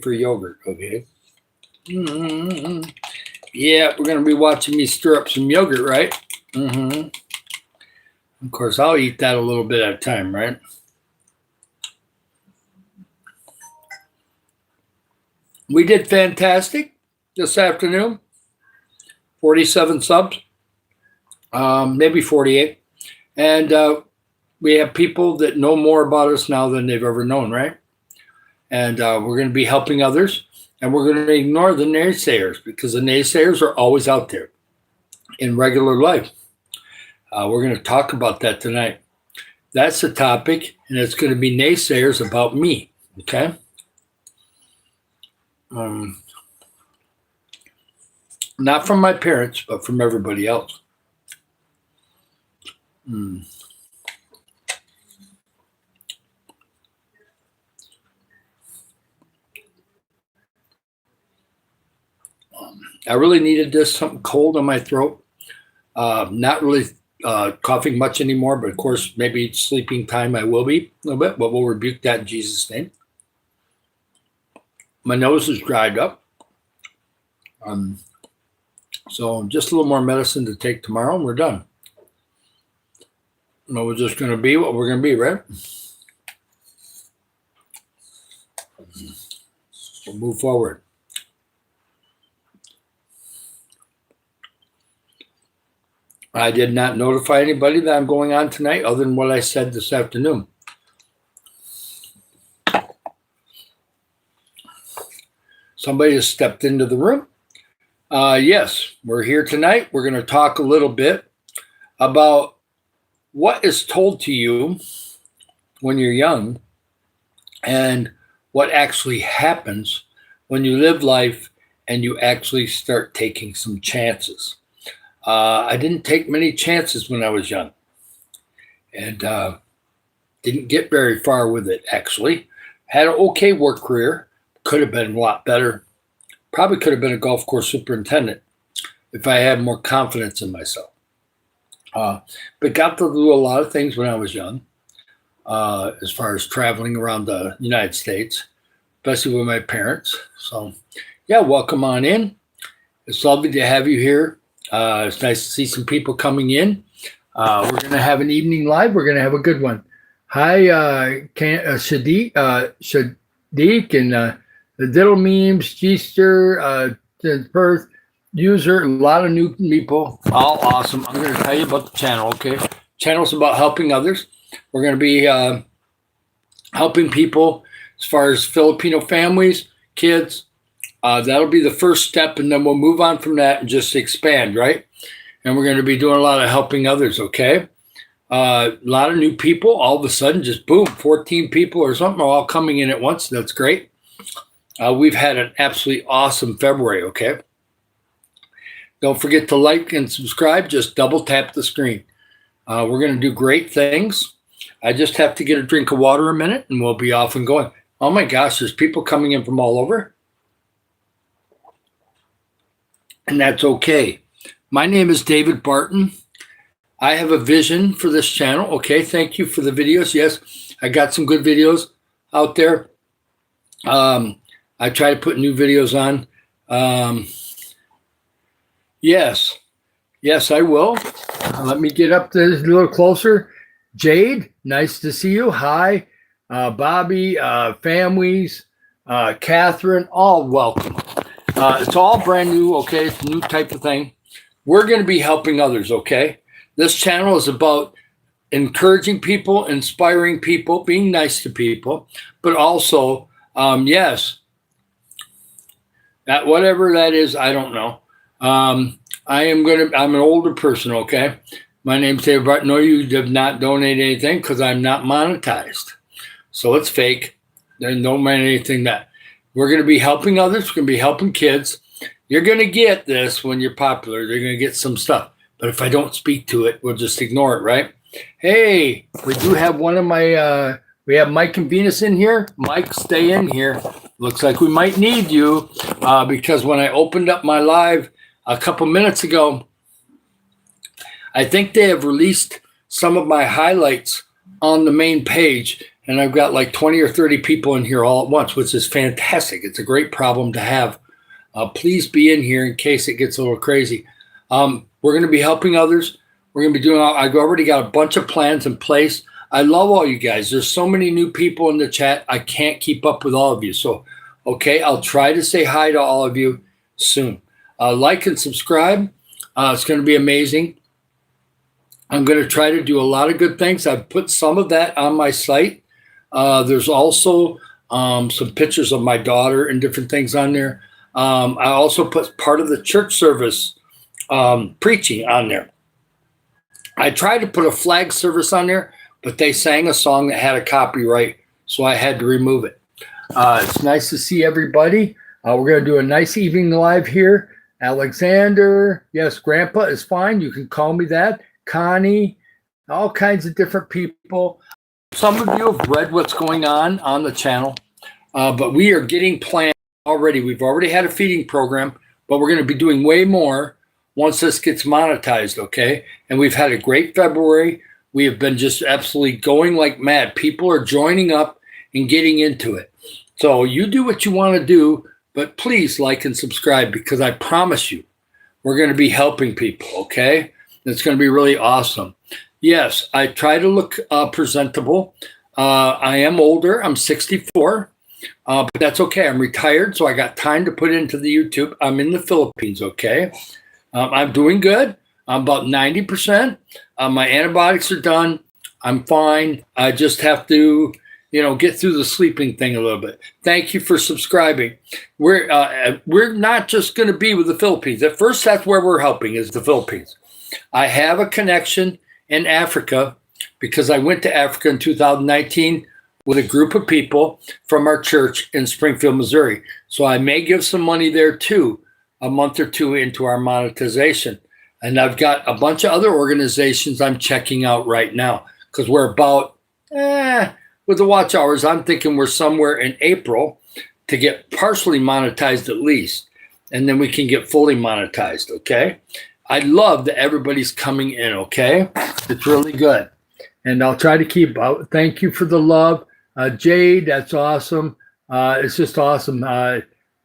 for yogurt, okay? Yeah, we're going to be watching me stir up some yogurt, right? Of course, I'll eat that a little bit at a time, right? We did fantastic this afternoon. 47 subs, maybe 48. And we have people that know more about us now than they've ever known, right? And we're going to be helping others. And we're going to ignore the naysayers because the naysayers are always out there in regular life. We're going to talk about that tonight. That's the topic, and it's going to be naysayers about me, okay? Not from my parents, but from everybody else. I really needed this, something cold on my throat. Not really coughing much anymore, but of course, maybe sleeping time I will be a little bit, but we'll rebuke that in Jesus' name. My nose is dried up. So just a little more medicine to take tomorrow, and we're done. No, we're just going to be what we're going to be, right? We'll move forward. I did not notify anybody that I'm going on tonight other than what I said this afternoon. Somebody has stepped into the room. Yes, we're here tonight. We're going to talk a little bit about what is told to you when you're young and what actually happens when you live life and you actually start taking some chances. I didn't take many chances when I was young and didn't get very far with it, actually. Had an okay work career, could have been a lot better. Probably could have been a golf course superintendent if I had more confidence in myself. But got to do a lot of things when I was young, as far as traveling around the United States, especially with my parents. So, yeah, welcome on in. It's lovely to have you here. It's nice to see some people coming in. We're going to have an evening live. We're going to have a good one. Hi, Shadiq and the Diddle Memes, Geester, Perth, User, a lot of new people. All awesome. I'm going to tell you about the channel, okay? Channel's about helping others. We're going to be helping people as far as Filipino families, kids. That'll be the first step, and then we'll move on from that and just expand, right? And we're going to be doing a lot of helping others, okay? A lot of new people. All of a sudden, just boom, 14 people or something are all coming in at once. That's great. We've had an absolutely awesome February, okay? Don't forget to like and subscribe. Just double tap the screen. We're going to do great things. I just have to get a drink of water a minute, and we'll be off and going. Oh, my gosh, there's people coming in from all over. And that's okay. My name is David Barton. I have a vision for this channel. Okay, thank you for the videos. Yes, I got some good videos out there. I try to put new videos on. Yes, I will. Let me get up this a little closer. Jade, nice to see you. Hi. Bobby, families, Catherine, all welcome. It's all brand new, okay? It's a new type of thing. We're going to be helping others, okay? This channel is about encouraging people, inspiring people, being nice to people, but also, yes, that whatever that is, I don't know. I'm an older person, okay? My name's David Barton. No, you did not donate anything because I'm not monetized. So it's fake. There's no man anything that. We're going to be helping others. We're going to be helping kids. You're going to get this when you're popular. You're going to get some stuff. But if I don't speak to it, we'll just ignore it, right? Hey, we do have one of my, we have Mike and Venus in here. Mike, stay in here. Looks like we might need you because when I opened up my live a couple minutes ago, I think they have released some of my highlights on the main page. and I've got like 20 or 30 people in here all at once, which is fantastic. It's a great problem to have. Please be in here in case it gets a little crazy. We're going to be helping others. We're going to be doing, I've already got a bunch of plans in place. I love all you guys. There's so many new people in the chat. I can't keep up with all of you. So, okay, I'll try to say hi to all of you soon. Like and subscribe. It's going to be amazing. I'm going to try to do a lot of good things. I've put some of that on my site. There's also some pictures of my daughter and different things on there. I also put part of the church service preaching on there. I tried to put a flag service on there, but they sang a song that had a copyright, so I had to remove it. It's nice to see everybody. We're going to do a nice evening live here. Alexander, yes, Grandpa is fine. You can call me that. Connie, all kinds of different people. Some of you have read what's going on the channel, but we are getting planned already. We've already had a feeding program, but we're going to be doing way more once this gets monetized, okay? And we've had a great February. We have been just absolutely going like mad. People are joining up and getting into it. So you do what you want to do, but please like and subscribe, because I promise you, we're going to be helping people, okay? It's going to be really awesome. Yes, I try to look presentable. I am older. I'm 64, but that's okay. I'm retired, so I got time to put into the YouTube. I'm in the Philippines, okay? I'm doing good. I'm about 90%. My antibiotics are done. I'm fine. I just have to, get through the sleeping thing a little bit. Thank you for subscribing. We're not just going to be with the Philippines. At first, that's where we're helping, is the Philippines. I have a connection in Africa because I went to Africa in 2019 with a group of people from our church in Springfield, Missouri. So I may give some money there too, a month or two into our monetization. And I've got a bunch of other organizations I'm checking out right now, because we're about, with the watch hours, I'm thinking we're somewhere in April to get partially monetized at least. And then we can get fully monetized, okay? I love that everybody's coming in, okay? It's really good. And I'll try to keep out. Thank you for the love. Jade, that's awesome. It's just awesome.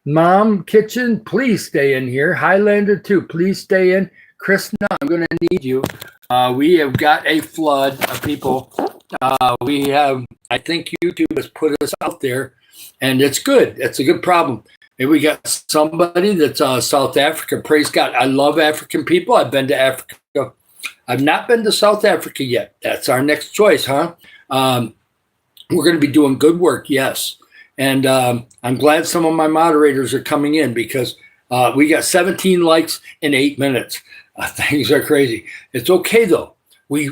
Mom Kitchen, please stay in here. Highlander too, please stay in. Krishna, I'm going to need you. We have got a flood of people. I think YouTube has put us out there, and it's good. It's a good problem. And we got somebody that's South Africa. Praise God. I love African people. I've been to Africa. I've not been to South Africa yet. That's our next choice, huh? We're going to be doing good work, yes. And I'm glad some of my moderators are coming in, because we got 17 likes in 8 minutes. Things are crazy. It's okay, though. We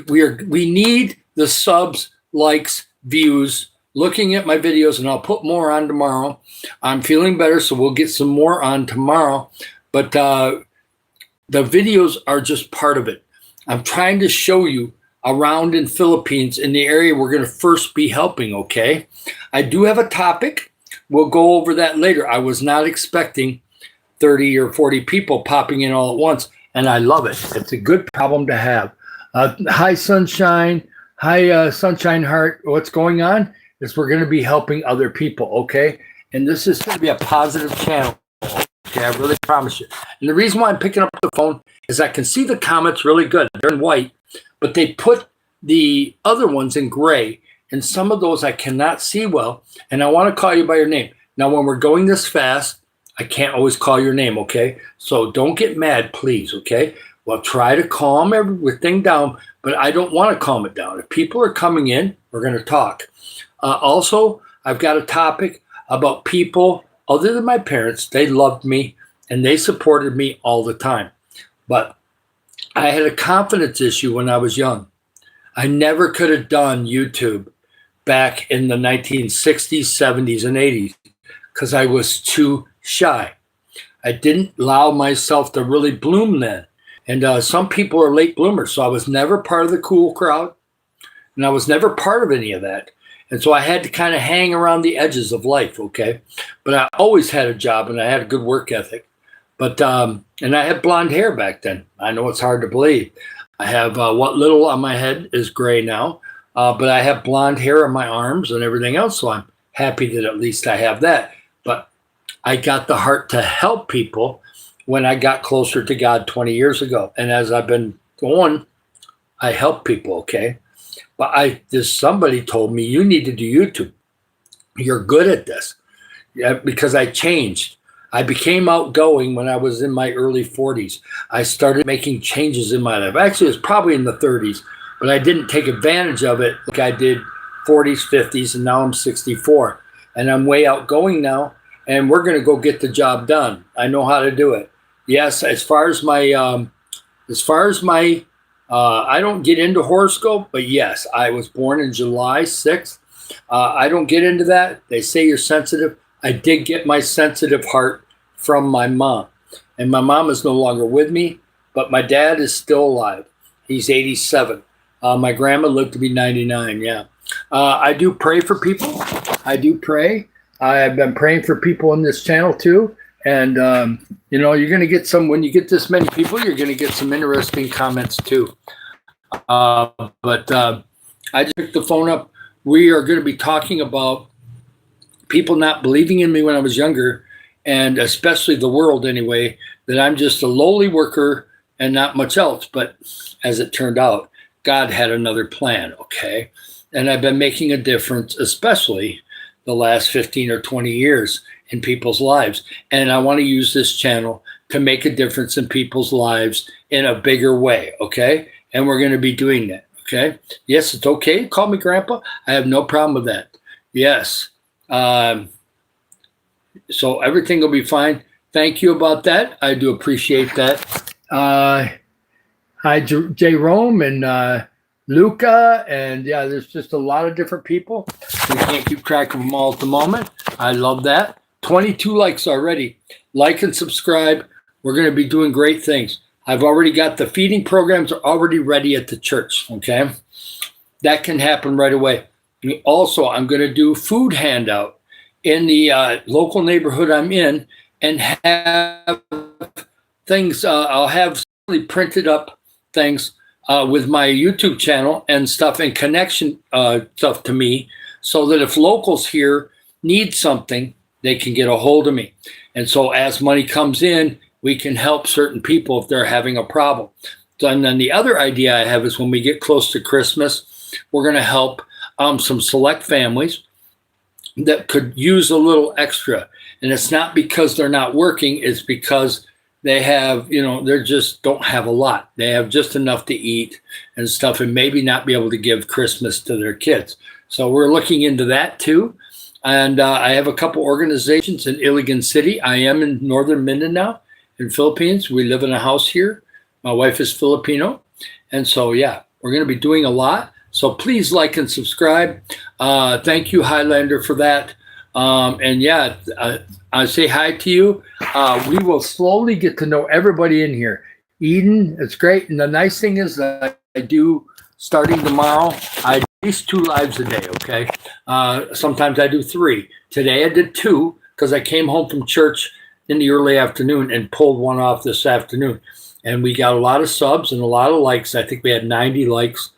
need the subs, likes, views, looking at my videos, and I'll put more on tomorrow. I'm feeling better, so we'll get some more on tomorrow. But the videos are just part of it. I'm trying to show you around in Philippines, in the area we're going to first be helping, okay? I do have a topic. We'll go over that later. I was not expecting 30 or 40 people popping in all at once, and I love it. It's a good problem to have. Hi, Sunshine. Hi, Sunshine Heart. What's going on is we're going to be helping other people, okay? And this is going to be a positive channel, okay? I really promise you. And the reason why I'm picking up the phone is I can see the comments really good. They're in white, but they put the other ones in gray, and some of those I cannot see well, and I want to call you by your name. Now, when we're going this fast, I can't always call your name, okay? So don't get mad, please, okay? Well, try to calm everything down, but I don't want to calm it down. If people are coming in, we're going to talk. Also, I've got a topic about people other than my parents. They loved me, and they supported me all the time. But I had a confidence issue when I was young. I never could have done YouTube back in the 1960s, 70s, and 80s because I was too shy. I didn't allow myself to really bloom then. And some people are late bloomers, so I was never part of the cool crowd, and I was never part of any of that. And so I had to kind of hang around the edges of life, okay? But I always had a job, and I had a good work ethic. But and I had blonde hair back then. I know it's hard to believe. I have what little on my head is gray now. But I have blonde hair on my arms and everything else, so I'm happy that at least I have that. But I got the heart to help people when I got closer to God 20 years ago. And as I've been going, I help people, okay? But somebody told me, you need to do YouTube. You're good at this. Yeah, because I changed. I became outgoing when I was in my early 40s. I started making changes in my life. Actually, it was probably in the 30s, but I didn't take advantage of it like I did 40s, 50s, and now I'm 64. And I'm way outgoing now, and we're going to go get the job done. I know how to do it. Yes, as far as my, I don't get into horoscope, but yes, I was born in July 6th. I don't get into that. They say you're sensitive. I did get my sensitive heart from my mom. And my mom is no longer with me, but my dad is still alive. He's 87. My grandma lived to be 99, yeah. I do pray for people. I do pray. I've been praying for people on this channel too. And, you're going to get when you get this many people, you're going to get some interesting comments too. But I just picked the phone up. We are going to be talking about people not believing in me when I was younger, and especially the world anyway, that I'm just a lowly worker and not much else. But as it turned out, God had another plan, okay? And I've been making a difference, especially the last 15 or 20 years in people's lives. And I want to use this channel to make a difference in people's lives in a bigger way, okay? And we're going to be doing that, okay? Yes, it's okay. Call me Grandpa. I have no problem with that. Yes. So everything will be fine. Thank you about that. I do appreciate that. Hi, Jerome and Luca. And yeah, there's just a lot of different people. We can't keep track of them all at the moment. I love that. 22 likes already. Like and subscribe. We're going to be doing great things. I've already got the feeding programs are already ready at the church. Okay. That can happen right away. Also, I'm going to do food handout in the local neighborhood I'm in and have things. I'll have printed up things with my YouTube channel and stuff and connection stuff to me so that if locals here need something, they can get a hold of me. And so as money comes in, we can help certain people if they're having a problem. So, and then the other idea I have is when we get close to Christmas, we're going to help some select families that could use a little extra. And it's not because they're not working, it's because they have, they just don't have a lot. They have just enough to eat and stuff and maybe not be able to give Christmas to their kids. So we're looking into that too. And I have a couple organizations in Iligan City. I am in northern Mindanao in Philippines. We live in a house here. My wife is Filipino. And so, yeah, we're going to be doing a lot. So please like and subscribe. Thank you, Highlander, for that. And yeah, I say hi to you. We will slowly get to know everybody in here. Eden, it's great. And the nice thing is that I do, starting tomorrow, I do at least 2 lives a day, okay? Sometimes I do 3. Today I did 2 because I came home from church in the early afternoon and pulled one off this afternoon. And we got a lot of subs and a lot of likes. I think we had 90 likes.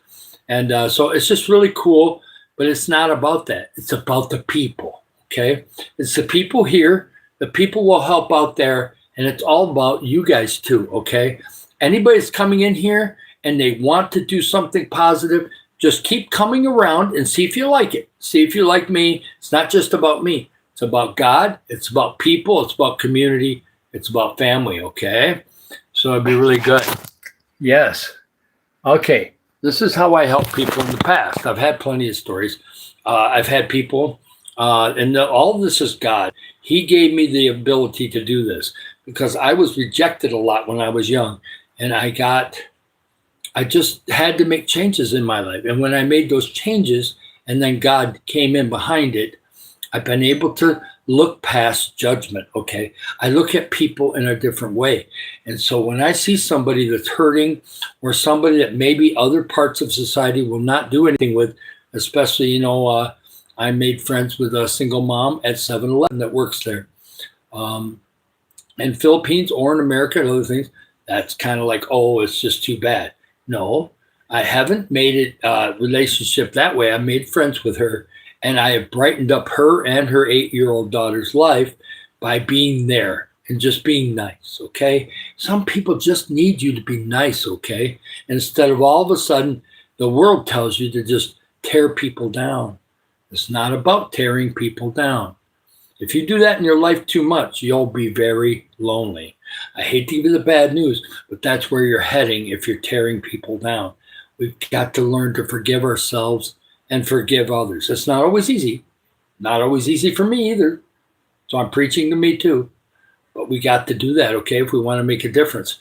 And so it's just really cool, but it's not about that. It's about the people, okay? It's the people here. The people will help out there, and it's all about you guys too, okay? Anybody that's coming in here and they want to do something positive, just keep coming around and see if you like it. See if you like me. It's not just about me. It's about God. It's about people. It's about community. It's about family, okay? So it'd be really good. Yes. Okay. This is how I help people in the past. I've had plenty of stories. I've had people, and all of this is God. He gave me the ability to do this because I was rejected a lot when I was young. And I just had to make changes in my life. And when I made those changes, and then God came in behind it, I've been able to look past judgment, okay? I look at people in a different way. And so when I see somebody that's hurting or somebody that maybe other parts of society will not do anything with, especially, I made friends with a single mom at 7-Eleven that works there. In Philippines or in America and other things, that's kind of like, oh, it's just too bad. No, I haven't made it a relationship that way. I made friends with her, and I have brightened up her and her 8-year-old daughter's life by being there and just being nice, okay? Some people just need you to be nice, okay? Instead of all of a sudden, the world tells you to just tear people down. It's not about tearing people down. If you do that in your life too much, you'll be very lonely. I hate to give you the bad news, but that's where you're heading if you're tearing people down. We've got to learn to forgive ourselves and forgive others. It's not always easy. Not always easy for me either. So I'm preaching to me too. But we got to do that, okay, if we want to make a difference.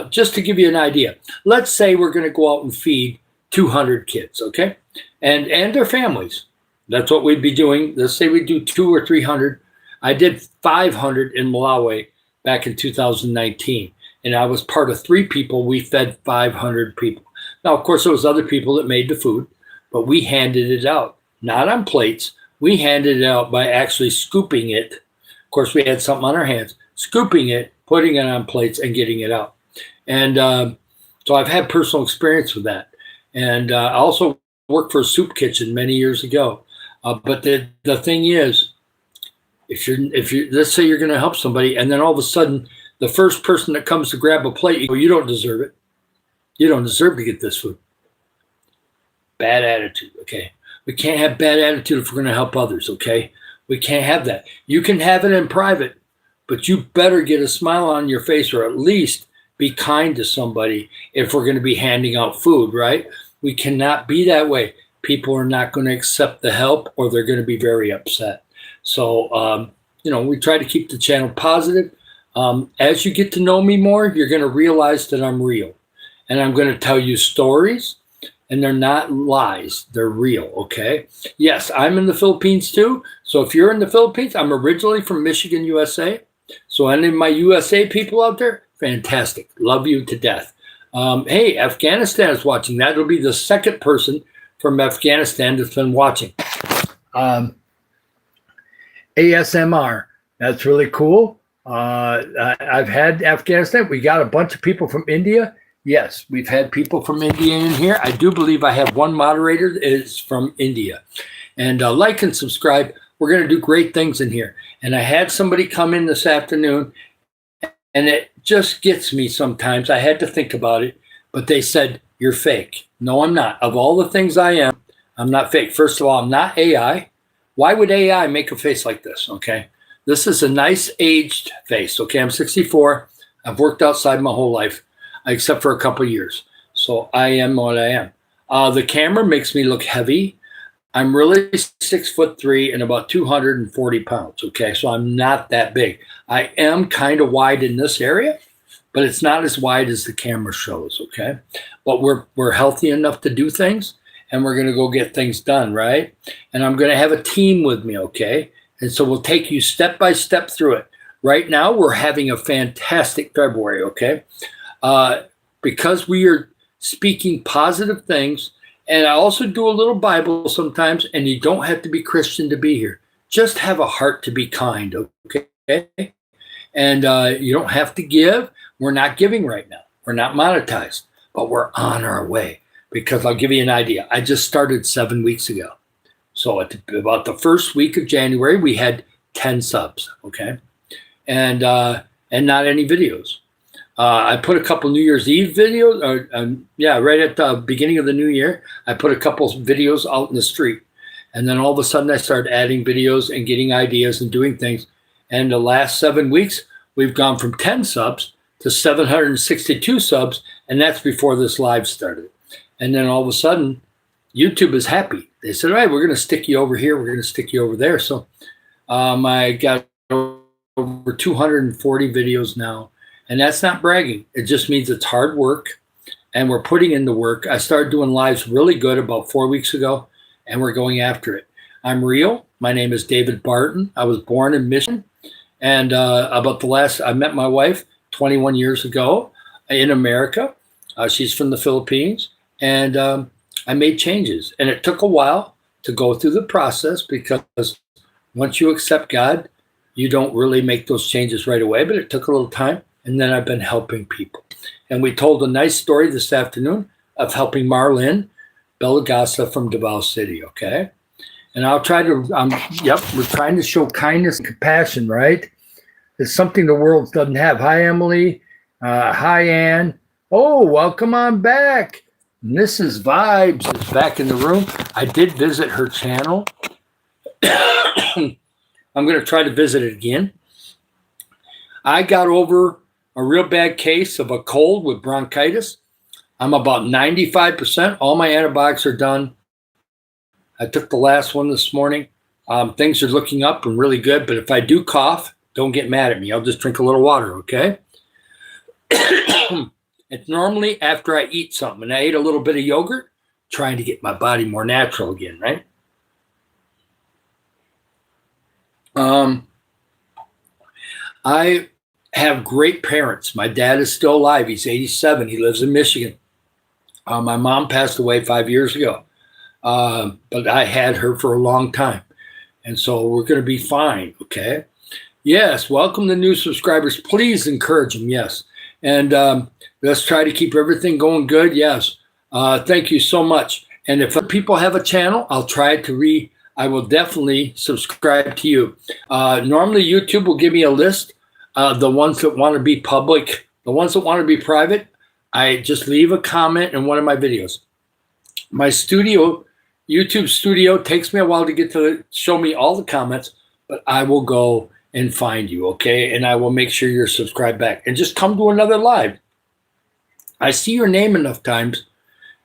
Just to give you an idea, let's say we're going to go out and feed 200 kids, okay, and their families. That's what we'd be doing. Let's say we do 200 or 300. I did 500 in Malawi back in 2019, and I was part of 3 people. We fed 500 people. Now, of course, there was other people that made the food, but we handed it out, not on plates. We handed it out by actually scooping it. Of course, we had something on our hands, scooping it, putting it on plates, and getting it out. And so I've had personal experience with that. And I also worked for a soup kitchen many years ago. But the thing is, if you're let's say you're going to help somebody, and then all of a sudden the first person that comes to grab a plate, you go, you don't deserve it. You don't deserve to get this food. Bad attitude. Okay, we can't have bad attitude if we're going to help others. Okay, we can't have that. You can have it in private, but you better get a smile on your face, or at least be kind to somebody if we're going to be handing out food. Right? We cannot be that way. People are not going to accept the help, or they're going to be very upset. So, we try to keep the channel positive. As you get to know me more, you're going to realize that I'm real. And I'm going to tell you stories, and they're not lies. They're real, okay? Yes, I'm in the Philippines too. So if you're in the Philippines, I'm originally from Michigan, USA. So any of my USA people out there, fantastic. Love you to death. Hey, Afghanistan is watching. That'll be the second person from Afghanistan that's been watching. ASMR. That's really cool. I've had Afghanistan. We got a bunch of people from India. Yes, we've had people from India in here. I do believe I have one moderator that is from India. And like and subscribe. We're going to do great things in here. And I had somebody come in this afternoon, and it just gets me sometimes. I had to think about it, but they said, you're fake. No, I'm not. Of all the things I am, I'm not fake. First of all, I'm not AI. Why would AI make a face like this? Okay. This is a nice aged face. Okay. I'm 64. I've worked outside my whole life, except for a couple of years. So I am what I am. The camera makes me look heavy. I'm really 6'3" and about 240 pounds. Okay. So I'm not that big. I am kind of wide in this area, but it's not as wide as the camera shows. Okay. But we're healthy enough to do things, and we're going to go get things done. Right. And I'm going to have a team with me. Okay. And so we'll take you step by step through it. Right now, we're having a fantastic February. Okay. Because we are speaking positive things. And I also do a little Bible sometimes, and you don't have to be Christian to be here. Just have a heart to be kind, okay? And you don't have to give. We're not giving right now. We're not monetized, but we're on our way. Because I'll give you an idea. I just started 7 weeks ago. So at about the first week of January, we had 10 subs, okay? And not any videos. I put a couple New Year's Eve videos, right at the beginning of the new year, I put a couple videos out in the street. And then all of a sudden I started adding videos and getting ideas and doing things. And the last 7 weeks, we've gone from 10 subs to 762 subs, and that's before this live started. And then all of a sudden, YouTube is happy. They said, all right, we're going to stick you over here. We're going to stick you over there. So I got over 240 videos now. And that's not bragging. It just means it's hard work, and we're putting in the work. I started doing lives really good about 4 weeks ago, and we're going after it. I'm real. My name is David Barton. I was born in Michigan, and I met my wife 21 years ago in America. She's from the Philippines, and I made changes. And it took a while to go through the process, because once you accept God, you don't really make those changes right away, but it took a little time. And then I've been helping people. And we told a nice story this afternoon of helping Marlene Belagasta from Davao City, okay? And I'll try to, we're trying to show kindness and compassion, right? It's something the world doesn't have. Hi, Emily. Hi, Ann. Oh, welcome on back. Mrs. Vibes is back in the room. I did visit her channel. I'm going to try to visit it again. I got over a real bad case of a cold with bronchitis. I'm about 95%. All my antibiotics are done. I took the last one this morning. Things are looking up and really good, but if I do cough, don't get mad at me. I'll just drink a little water, okay? It's normally after I eat something, and I ate a little bit of yogurt, trying to get my body more natural again, right? I have great parents. My dad is still alive. He's 87. He lives in Michigan. My mom passed away 5 years ago, but I had her for a long time. And so we're going to be fine, okay? Yes, welcome the new subscribers. Please encourage them, yes. And let's try to keep everything going good, yes. Thank you so much. And if people have a channel, I'll try to I will definitely subscribe to you. Normally, YouTube will give me a list. The ones that want to be public, the ones that want to be private, I just leave a comment in one of my videos. My studio, YouTube studio, takes me a while to get to show me all the comments, but I will go and find you, okay? And I will make sure you're subscribed back. And just come to another live. I see your name enough times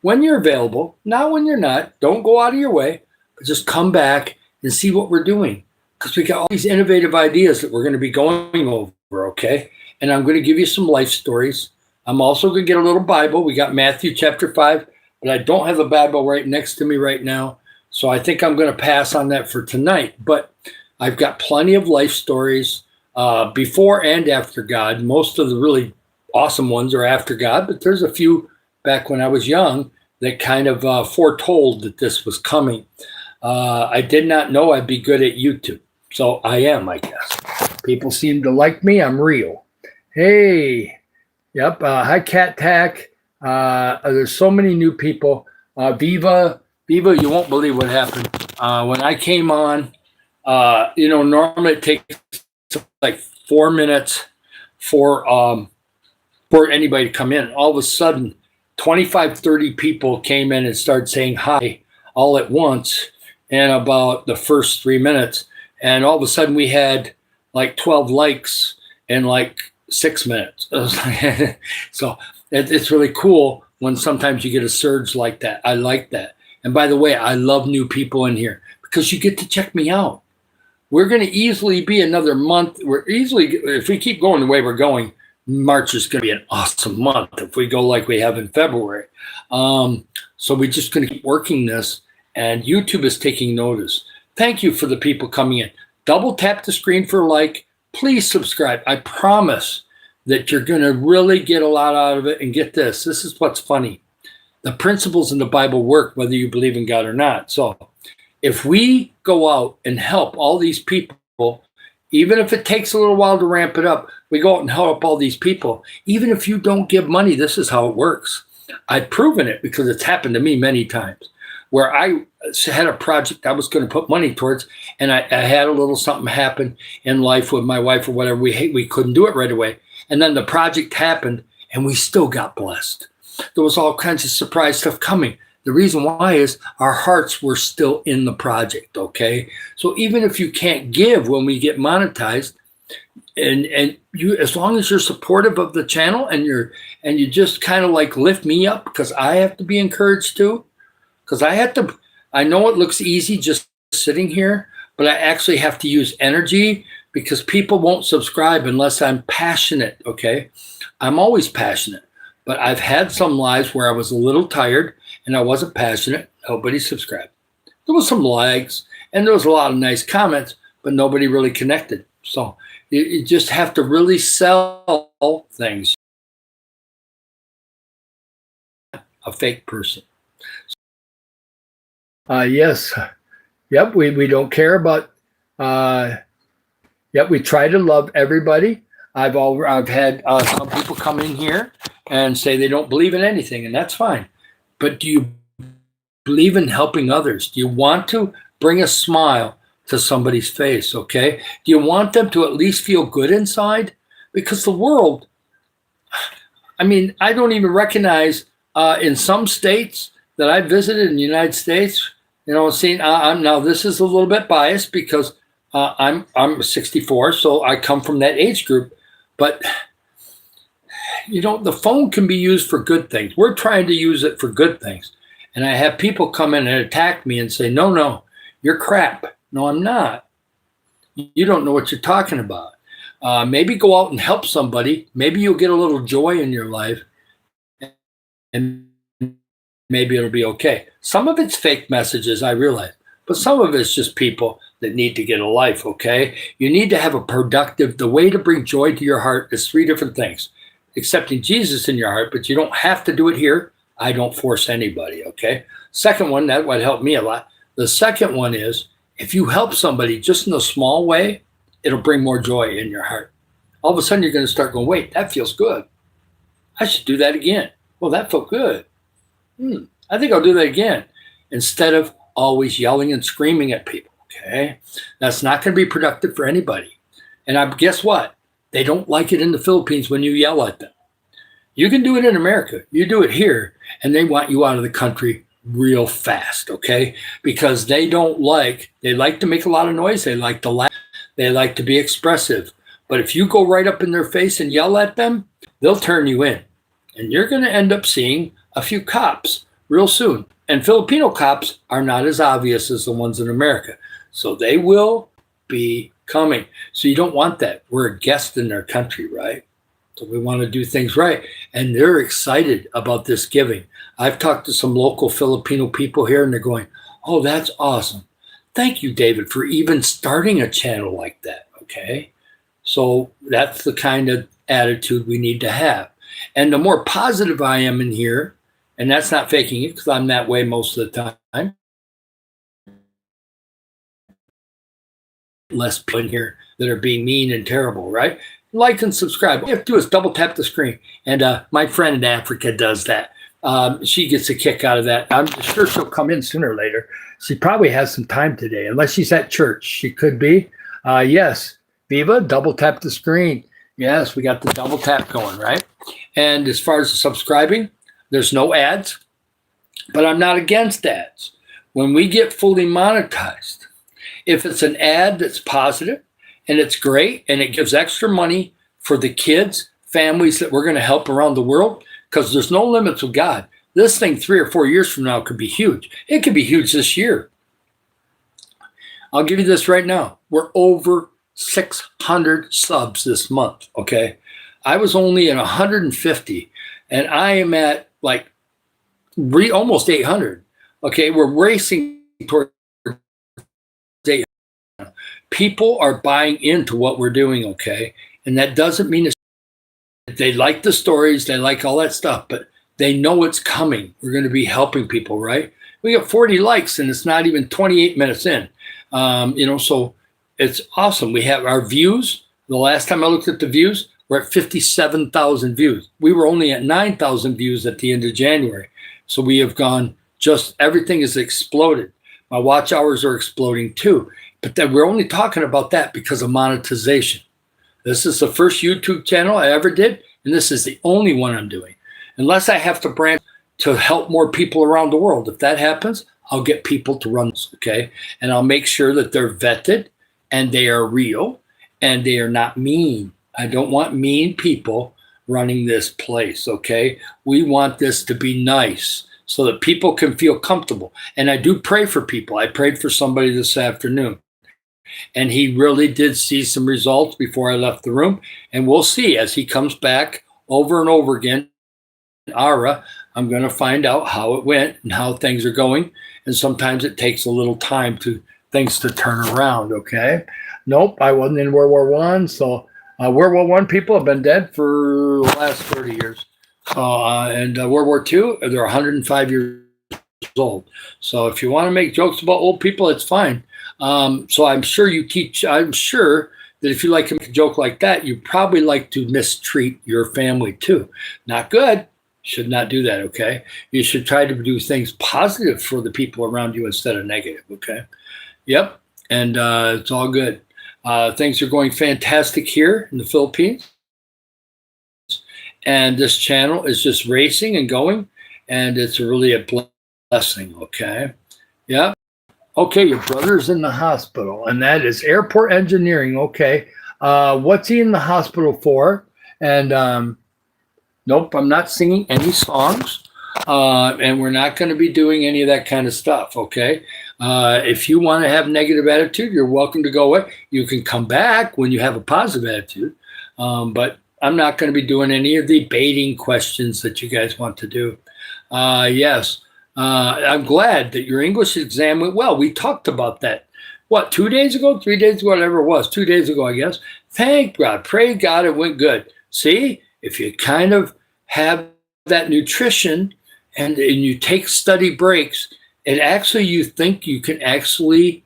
when you're available, not when you're not. Don't go out of your way, but just come back and see what we're doing. Because we got all these innovative ideas that we're going to be going over, okay? And I'm going to give you some life stories. I'm also going to get a little Bible. We got Matthew chapter 5, but I don't have a Bible right next to me right now. So I think I'm going to pass on that for tonight. But I've got plenty of life stories before and after God. Most of the really awesome ones are after God, but there's a few back when I was young that kind of foretold that this was coming. I did not know I'd be good at YouTube. So I am, I guess. People seem to like me. I'm real. Hey. Yep. Hi, Cat Tack. There's so many new people. Viva, you won't believe what happened. When I came on, normally it takes like 4 minutes for anybody to come in. All of a sudden, 25, 30 people came in and started saying hi all at once in about the first 3 minutes. And all of a sudden we had like 12 likes in like 6 minutes. So it's really cool when sometimes you get a surge like that. I like that. And by the way, I love new people in here because you get to check me out. We're going to easily be another month. If we keep going the way we're going, March is going to be an awesome month if we go like we have in February. So we're just going to keep working this, and YouTube is taking notice. Thank you for the people coming in. Double tap the screen for a like. Please subscribe. I promise that you're going to really get a lot out of it. And get this. This is what's funny. The principles in the Bible work whether you believe in God or not. So if we go out and help all these people, even if it takes a little while to ramp it up, we go out and help all these people. Even if you don't give money, this is how it works. I've proven it because it's happened to me many times where I had a project I was going to put money towards, and I had a little something happen in life with my wife or whatever. We couldn't do it right away. And then the project happened, and we still got blessed. There was all kinds of surprise stuff coming. The reason why is our hearts were still in the project, okay? So even if you can't give when we get monetized, and you, as long as you're supportive of the channel and you just kind of like lift me up, because I have to be encouraged too, because I know it looks easy just sitting here, but I actually have to use energy because people won't subscribe unless I'm passionate, okay? I'm always passionate, but I've had some lives where I was a little tired and I wasn't passionate. Nobody subscribed. There was some likes and there was a lot of nice comments, but nobody really connected. So you just have to really sell things. A fake person. Yes. Yep. We don't care about. Yep. We try to love everybody. I've had some people come in here and say they don't believe in anything, and that's fine. but do you believe in helping others? Do you want to bring a smile to somebody's face? Okay. Do you want them to at least feel good inside? Because the world, I mean, I don't even recognize in some states that I visited in the United States, seeing, now this is a little bit biased because I'm 64, so I come from that age group. But the phone can be used for good things. We're trying to use it for good things. And I have people come in and attack me and say, no, you're crap. No, I'm not. You don't know what you're talking about. Maybe go out and help somebody. Maybe you'll get a little joy in your life, and maybe it'll be okay. Some of it's fake messages, I realize, but some of it's just people that need to get a life, okay? You need to have the way to bring joy to your heart is 3 different things. Accepting Jesus in your heart, but you don't have to do it here. I don't force anybody, okay? Second one, that would help me a lot. The second one is, if you help somebody just in a small way, it'll bring more joy in your heart. All of a sudden, you're going to start going, wait, that feels good. I should do that again. Well, that felt good. I think I'll do that again. Instead of always yelling and screaming at people, okay? That's not going to be productive for anybody. And guess what? They don't like it in the Philippines when you yell at them. You can do it in America. You do it here, and they want you out of the country real fast, okay? Because they like to make a lot of noise. They like to laugh. They like to be expressive. But if you go right up in their face and yell at them, they'll turn you in. And you're going to end up seeing a few cops real soon. And Filipino cops are not as obvious as the ones in America. So they will be coming. So you don't want that. We're a guest in their country, right? So we want to do things right. And they're excited about this giving. I've talked to some local Filipino people here, and they're going, oh, that's awesome. Thank you, David, for even starting a channel like that, okay? So that's the kind of attitude we need to have. And the more positive I am in here, and that's not faking it because I'm that way most of the time, less people in here that are being mean and terrible, right? Like and subscribe. All you have to do is double tap the screen. And my friend in Africa does that. She gets a kick out of that. I'm sure she'll come in sooner or later. She probably has some time today, unless she's at church. She could be. Yes, Viva, double tap the screen. Yes, we got the double tap going, right? And as far as the subscribing, there's no ads, but I'm not against ads. When we get fully monetized, if it's an ad that's positive and it's great and it gives extra money for the kids, families that we're going to help around the world, because there's no limits with God. This thing 3 or 4 years from now could be huge. It could be huge this year. I'll give you this right now. We're over 600 subs this month, okay? I was only at 150, and I am at like almost 800, okay? We're racing toward 800. People are buying into what we're doing, okay? And that doesn't mean they like the stories, they like all that stuff, but they know it's coming. We're going to be helping people, right? We got 40 likes, and it's not even 28 minutes in. So it's awesome. We have our views. The last time I looked at the views, we're at 57,000 views. We were only at 9,000 views at the end of January. So we have gone, everything has exploded. My watch hours are exploding too. But then we're only talking about that because of monetization. This is the first YouTube channel I ever did, and this is the only one I'm doing. Unless I have to branch to help more people around the world. If that happens, I'll get people to run this, okay? And I'll make sure that they're vetted and they are real and they are not mean. I don't want mean people running this place, okay? We want this to be nice so that people can feel comfortable. And I do pray for people. I prayed for somebody this afternoon, and he really did see some results before I left the room. And we'll see as he comes back over and over again. Ara, I'm going to find out how it went and how things are going. And sometimes it takes a little time things to turn around, okay? Nope, I wasn't in World War I. So World War I people have been dead for the last 30 years. And World War II, they're 105 years old. So if you want to make jokes about old people, it's fine. So I'm sure that if you like to make a joke like that, you probably like to mistreat your family too. Not good. Should not do that, okay? You should try to do things positive for the people around you instead of negative, okay? Yep, and it's all good. Things are going fantastic here in the Philippines, and this channel is just racing and going, and it's really a blessing, okay? Yep. Okay, your brother's in the hospital, and that is airport engineering, okay? What's he in the hospital for? And nope, I'm not singing any songs, and we're not going to be doing any of that kind of stuff, okay? If you want to have negative attitude, you're welcome to go away. You can come back when you have a positive attitude, but I'm not going to be doing any of the baiting questions that you guys want to do. Yes, I'm glad that your English exam went well. We talked about that. What, 2 days ago, 3 days ago, whatever it was, 2 days ago, I guess. Thank God, pray God it went good. See, if you kind of have that nutrition and you take study breaks, it actually, you think you can actually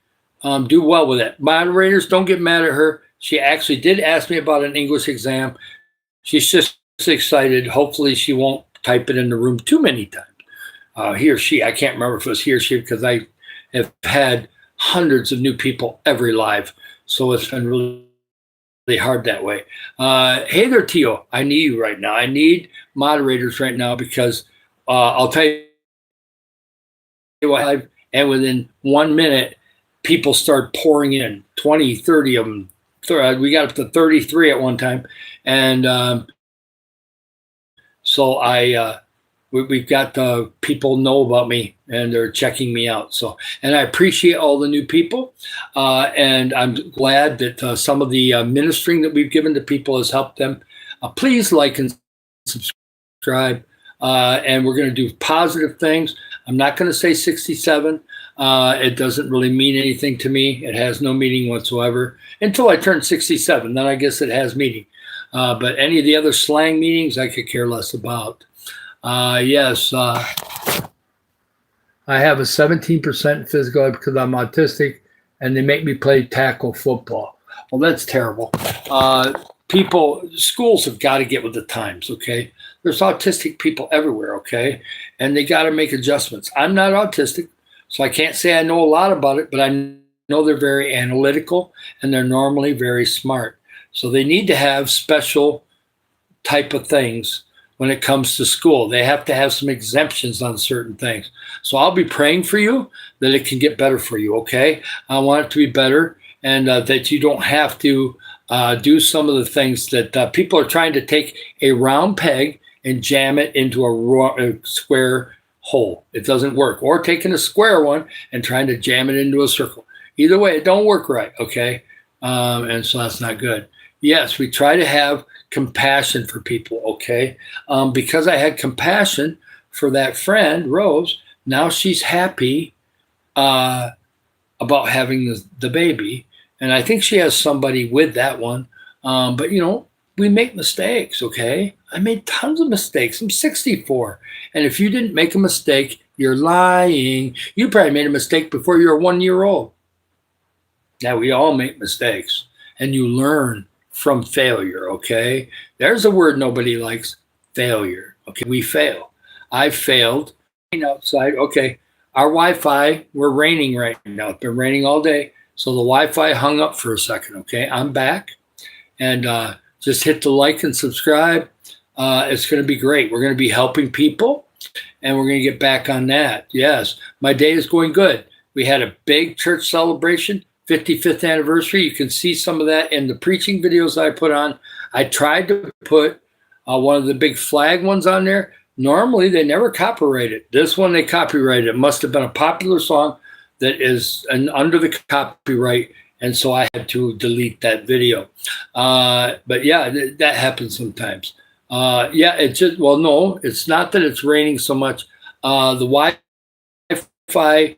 do well with it. Moderators, don't get mad at her. She actually did ask me about an English exam. She's just excited. Hopefully she won't type it in the room too many times. He or she, I can't remember if it was he or she, because I have had hundreds of new people every live. So it's been really hard that way. Hey there, Tio. I need you right now. I need moderators right now because I'll tell you what, and within 1 minute, people start pouring in, 20, 30 of them. We got up to 33 at one time. And so we've got people know about me and they're checking me out. So, and I appreciate all the new people. And I'm glad that some of the ministering that we've given to people has helped them. Please like and subscribe. And we're going to do positive things. I'm not going to say 67. It doesn't really mean anything to me. It has no meaning whatsoever until I turn 67. Then I guess it has meaning. But any of the other slang meanings, I could care less about. Yes, I have a 17% physical because I'm autistic, and they make me play tackle football. Well, that's terrible. Schools have got to get with the times, okay? There's autistic people everywhere, okay? And they got to make adjustments. I'm not autistic, so I can't say I know a lot about it, but I know they're very analytical, and they're normally very smart. So they need to have special type of things when it comes to school. They have to have some exemptions on certain things. So I'll be praying for you that it can get better for you, okay? I want it to be better, and that you don't have to do some of the things that people are trying to take a round peg and jam it into a square hole. It doesn't work. Or taking a square one and trying to jam it into a circle. Either way, it don't work right, okay? And so that's not good. Yes, we try to have compassion for people, okay? Because I had compassion for that friend, Rose, now she's happy about having the baby. And I think she has somebody with that one. But, you know, we make mistakes, okay? I made tons of mistakes. I'm 64. And if you didn't make a mistake, you're lying. You probably made a mistake before you were 1 year old. Now, we all make mistakes. And you learn from failure, okay? There's a word nobody likes, failure, okay? We fail. I failed outside, okay. Our Wi-Fi, we're raining right now. It's been raining all day. So the Wi-Fi hung up for a second, okay? I'm back. And just hit the like and subscribe. It's going to be great. We're going to be helping people, and we're going to get back on that. Yes, my day is going good. We had a big church celebration, 55th anniversary. You can see some of that in the preaching videos I put on. I tried to put one of the big flag ones on there. Normally, they never copyright it. This one, they copyrighted. It must have been a popular song that is under the copyright, and so I had to delete that video. But yeah, that happens sometimes. Yeah, it just, well, no, it's not that it's raining so much. The Wi-Fi,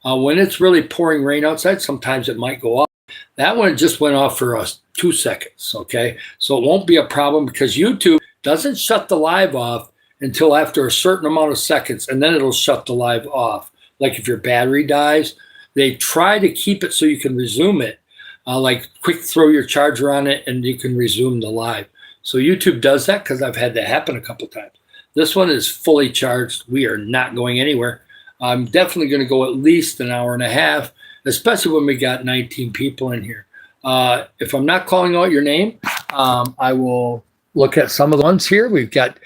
when it's really pouring rain outside, sometimes it might go off. That one just went off for us 2 seconds, okay? So it won't be a problem because YouTube doesn't shut the live off until after a certain amount of seconds, and then it'll shut the live off. Like if your battery dies, they try to keep it so you can resume it. Like quick throw your charger on it and you can resume the live. So YouTube does that because I've had that happen a couple times. This one is fully charged. We are not going anywhere. I'm definitely going to go at least an hour and a half, especially when we got 19 people in here. If I'm not calling out your name, I will look at some of the ones here. We've got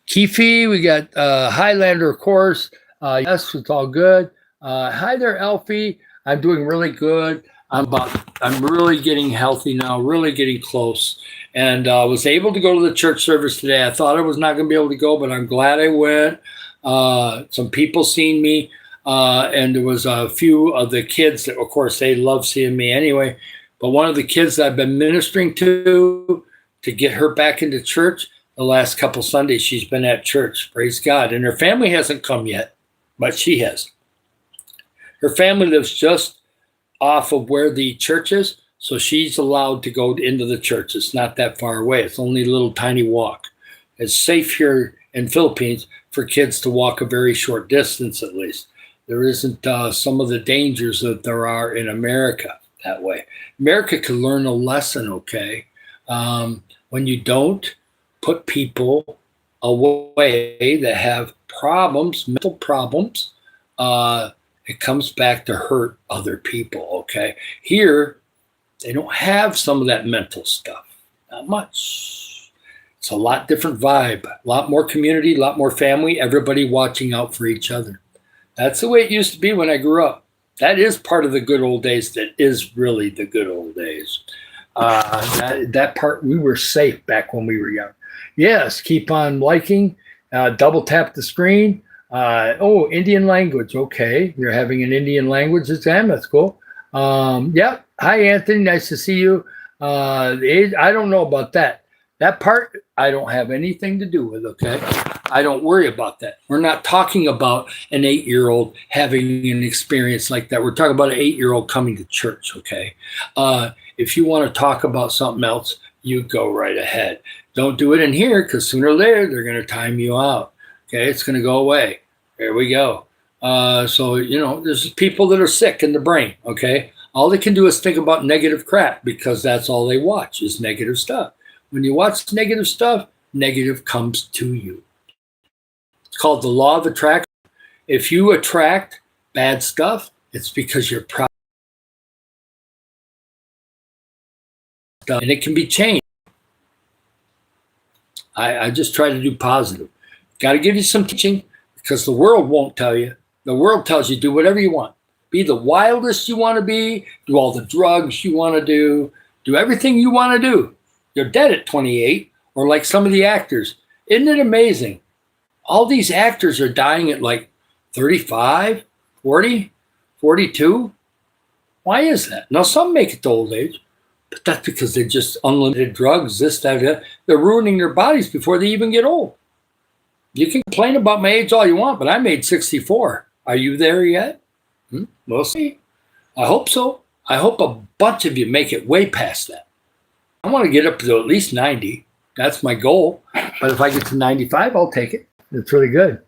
Keefe, we got Highlander, of course. Yes, it's all good. Hi there, Alfie. I'm doing really good. I'm really getting healthy now, really getting close. And I was able to go to the church service today. I thought I was not going to be able to go, but I'm glad I went. Some people seen me, and there was a few of the kids that, of course, they love seeing me anyway. But one of the kids that I've been ministering to get her back into church, the last couple Sundays she's been at church, praise God. And her family hasn't come yet, but she has. Her family lives just off of where the church is, so she's allowed to go into the church. It's not that far away. It's only a little tiny walk. It's safe here in Philippines for kids to walk a very short distance at least. There isn't some of the dangers that there are in America that way. America can learn a lesson, okay? When you don't put people away that have problems, mental problems, it comes back to hurt other people, okay? Here, they don't have some of that mental stuff. Not much. It's a lot different vibe, a lot more community, a lot more family, everybody watching out for each other. That's the way it used to be when I grew up. That is part of the good old days. That is really the good old days. That part, we were safe back when we were young. Yes, keep on liking. Double tap the screen. Indian language. Okay, you're having an Indian language exam. That's cool. Yeah. Hi, Anthony. Nice to see you. I don't know about that. That part, I don't have anything to do with, okay? I don't worry about that. We're not talking about an 8-year-old having an experience like that. We're talking about an 8-year-old coming to church, okay? If you want to talk about something else, you go right ahead. Don't do it in here because sooner or later, they're going to time you out, okay? It's going to go away. There we go. There's people that are sick in the brain, okay? All they can do is think about negative crap because that's all they watch is negative stuff. When you watch negative stuff, negative comes to you. It's called the law of attraction. If you attract bad stuff, it's because you're proud. And it can be changed. I just try to do positive. Got to give you some teaching because the world won't tell you. The world tells you do whatever you want. Be the wildest you want to be. Do all the drugs you want to do. Do everything you want to do. You're dead at 28, or like some of the actors. Isn't it amazing? All these actors are dying at like 35, 40, 42. Why is that? Now, some make it to old age, but that's because they're just unlimited drugs, this, that, that. They're ruining their bodies before they even get old. You can complain about my age all you want, but I made 64. Are you there yet? We'll see. I hope so. I hope a bunch of you make it way past that. I want to get up to at least 90. That's my goal. But if I get to 95, I'll take it. It's really good.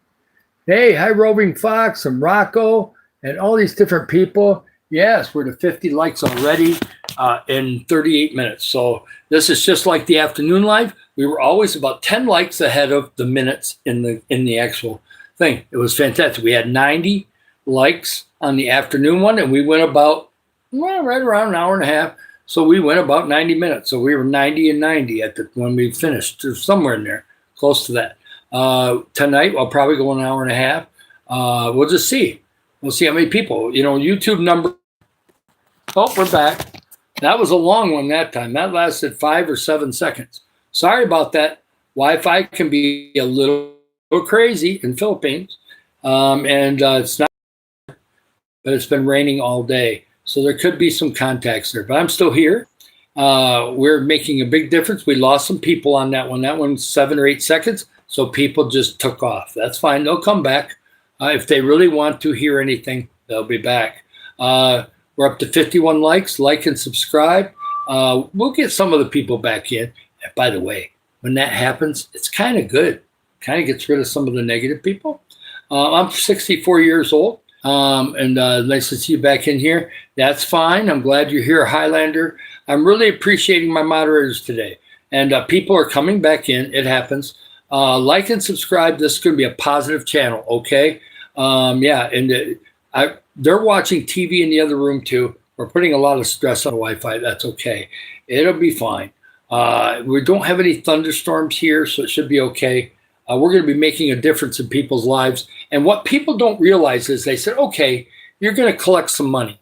Hey, hi, Roving Fox and Rocco and all these different people. Yes, we're to 50 likes already in 38 minutes. So this is just like the afternoon live. We were always about 10 likes ahead of the minutes in the actual thing. It was fantastic. We had 90 likes on the afternoon one, and we went about right around an hour and a half. So we went about 90 minutes. So we were 90 and 90 when we finished, somewhere in there, close to that. Tonight, I'll probably go an hour and a half. We'll just see. We'll see how many people. YouTube number. Oh, we're back. That was a long one that time. That lasted 5 or 7 seconds. Sorry about that. Wi-Fi can be a little crazy in Philippines. It's not, but it's been raining all day. So there could be some contacts there, but I'm still here. We're making a big difference. We lost some people on that one. That one's 7 or 8 seconds. So people just took off. That's fine. They'll come back. If they really want to hear anything, they'll be back. We're up to 51 likes. Like and subscribe. We'll get some of the people back in. And by the way, when that happens, it's kind of good. Kind of gets rid of some of the negative people. I'm 64 years old. Nice to see you back in here. That's fine. I'm glad you're here, Highlander. I'm really appreciating my moderators today. And people are coming back in. It happens. Like and subscribe. This is going to be a positive channel, okay? Yeah, and they're watching TV in the other room too. We're putting a lot of stress on Wi-Fi. That's okay. It'll be fine. We don't have any thunderstorms here, so it should be okay. We're going to be making a difference in people's lives. And what people don't realize is they said, okay, you're going to collect some money,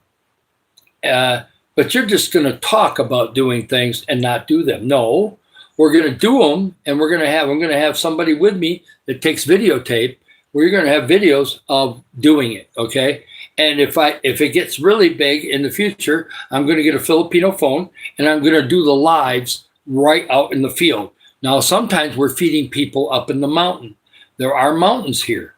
but you're just going to talk about doing things and not do them. No, we're going to do them, and I'm going to have somebody with me that takes videotape. We're going to have videos of doing it, okay? And if it gets really big in the future, I'm going to get a Filipino phone, and I'm going to do the lives right out in the field. Now, sometimes we're feeding people up in the mountain. There are mountains here.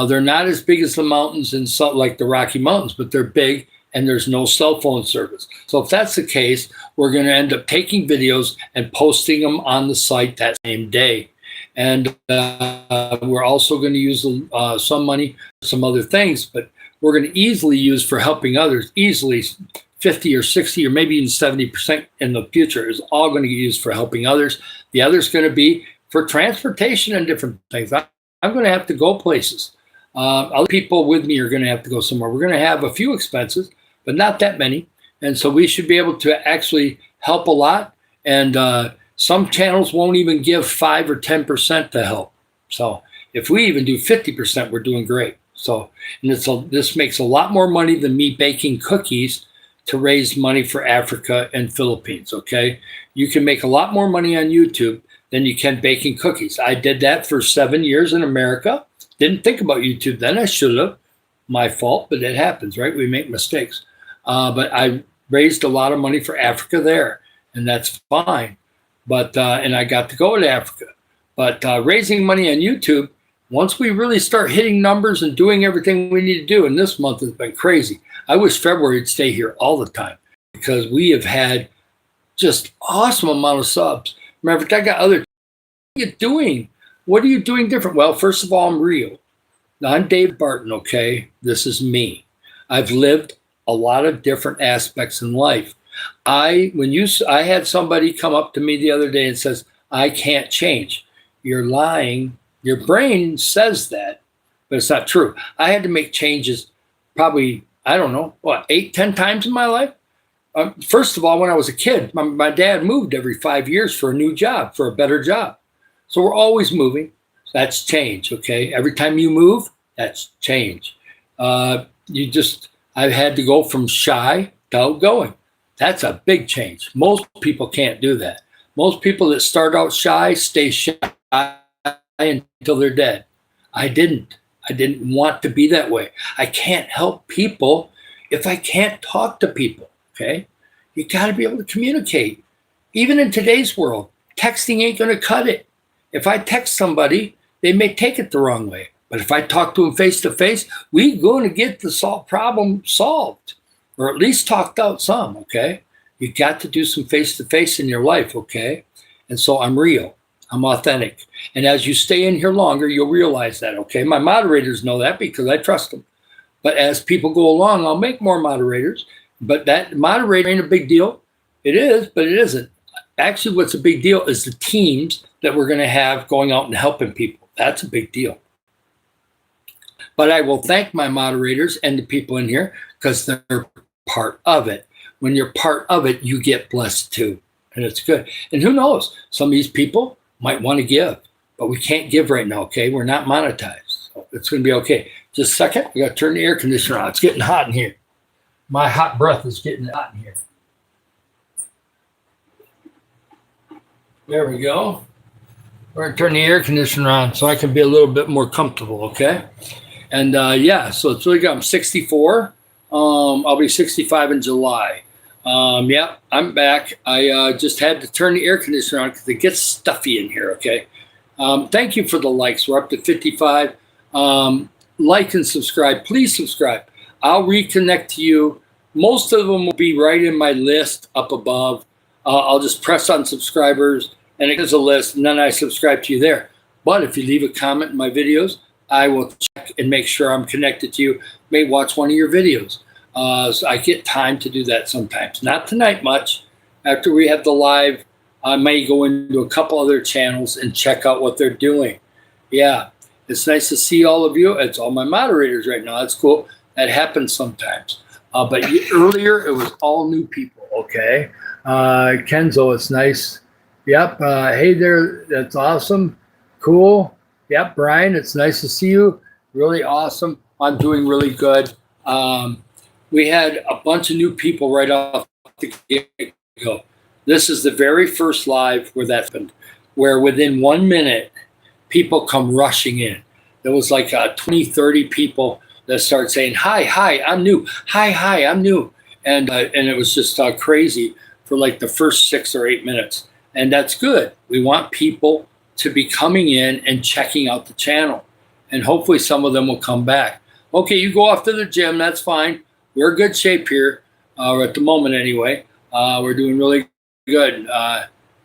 They're not as big as the mountains in like the Rocky Mountains, but they're big, and there's no cell phone service. So if that's the case, we're going to end up taking videos and posting them on the site that same day. And we're also going to use some money for some other things, but we're going to easily use for helping others, easily 50 or 60 or maybe even 70% in the future is all going to get used for helping others. The other's going to be for transportation and different things. I'm going to have to go places. Other people with me are going to have to go somewhere. We're going to have a few expenses, but not that many. And so we should be able to actually help a lot. And some channels won't even give 5 or 10% to help. So if we even do 50%, we're doing great. So, and this makes a lot more money than me baking cookies to raise money for Africa and Philippines, okay? You can make a lot more money on YouTube than you can baking cookies. I did that for 7 years in America. Didn't think about YouTube then. I should have. My fault, but it happens, right? We make mistakes. But I raised a lot of money for Africa there, and that's fine. But and I got to go to Africa. But raising money on YouTube, once we really start hitting numbers and doing everything we need to do, and this month has been crazy. I wish February would stay here all the time because we have had just awesome amount of subs. Remember, I got other. What are you doing? What are you doing different? Well, first of all, I'm real. I'm Dave Barton, okay? This is me. I've lived a lot of different aspects in life. I had somebody come up to me the other day and says, I can't change. You're lying. Your brain says that, but it's not true. I had to make changes probably, I don't know, 8, 10 times in my life. First of all, when I was a kid, my dad moved every 5 years for a new job, for a better job. So we're always moving. That's change, okay? Every time you move, that's change. I've had to go from shy to outgoing. That's a big change. Most people can't do that. Most people that start out shy stay shy until they're dead. I didn't want to be that way. I can't help people if I can't talk to people, okay? You got to be able to communicate. Even in today's world, texting ain't going to cut it. If I text somebody, they may take it the wrong way. But if I talk to them face to face, we're going to get the problem solved, or at least talked out some, okay? You got to do some face to face in your life, okay? And so I'm real. I'm authentic. And as you stay in here longer, you'll realize that, okay? My moderators know that because I trust them. But as people go along, I'll make more moderators. But that moderator ain't a big deal. It is, but it isn't. Actually, what's a big deal is the teams that we're going to have going out and helping people. That's a big deal. But I will thank my moderators and the people in here because they're part of it. When you're part of it, you get blessed too. And it's good. And who knows? Some of these people might want to give, but we can't give right now, okay? We're not monetized. So it's going to be okay. Just a second. We got to turn the air conditioner on. It's getting hot in here. My hot breath is getting hot in here. There we go. We're going to turn the air conditioner on so I can be a little bit more comfortable, okay? And yeah, so it's really good. I'm 64. I'll be 65 in July. Yeah, I'm back. I just had to turn the air conditioner on because it gets stuffy in here, okay? Thank you for the likes. We're up to 55. Like and subscribe. Please subscribe. I'll reconnect to you. Most of them will be right in my list up above. I'll just press on subscribers, and it gives a list, and then I subscribe to you there. But if you leave a comment in my videos, I will check and make sure I'm connected to you. May watch one of your videos. So I get time to do that sometimes. Not tonight much. After we have the live I may go into a couple other channels and check out what they're doing. Yeah, it's nice to see all of you. It's all my moderators right now. That's cool. That happens sometimes. But earlier, it was all new people, okay? Kenzo, it's nice. Yep. Hey there. That's awesome. Cool. Yep. Brian, it's nice to see you. Really awesome. I'm doing really good. We had a bunch of new people right off the get-go. This is the very first live where that happened, where within 1 minute, people come rushing in. There was like 20, 30 people that start saying, hi, I'm new. Hi, I'm new. And it was just crazy for like the first 6 or 8 minutes. And that's good. We want people to be coming in and checking out the channel. And hopefully some of them will come back. Okay, you go off to the gym. That's fine. We're in good shape here at the moment anyway. We're doing really good.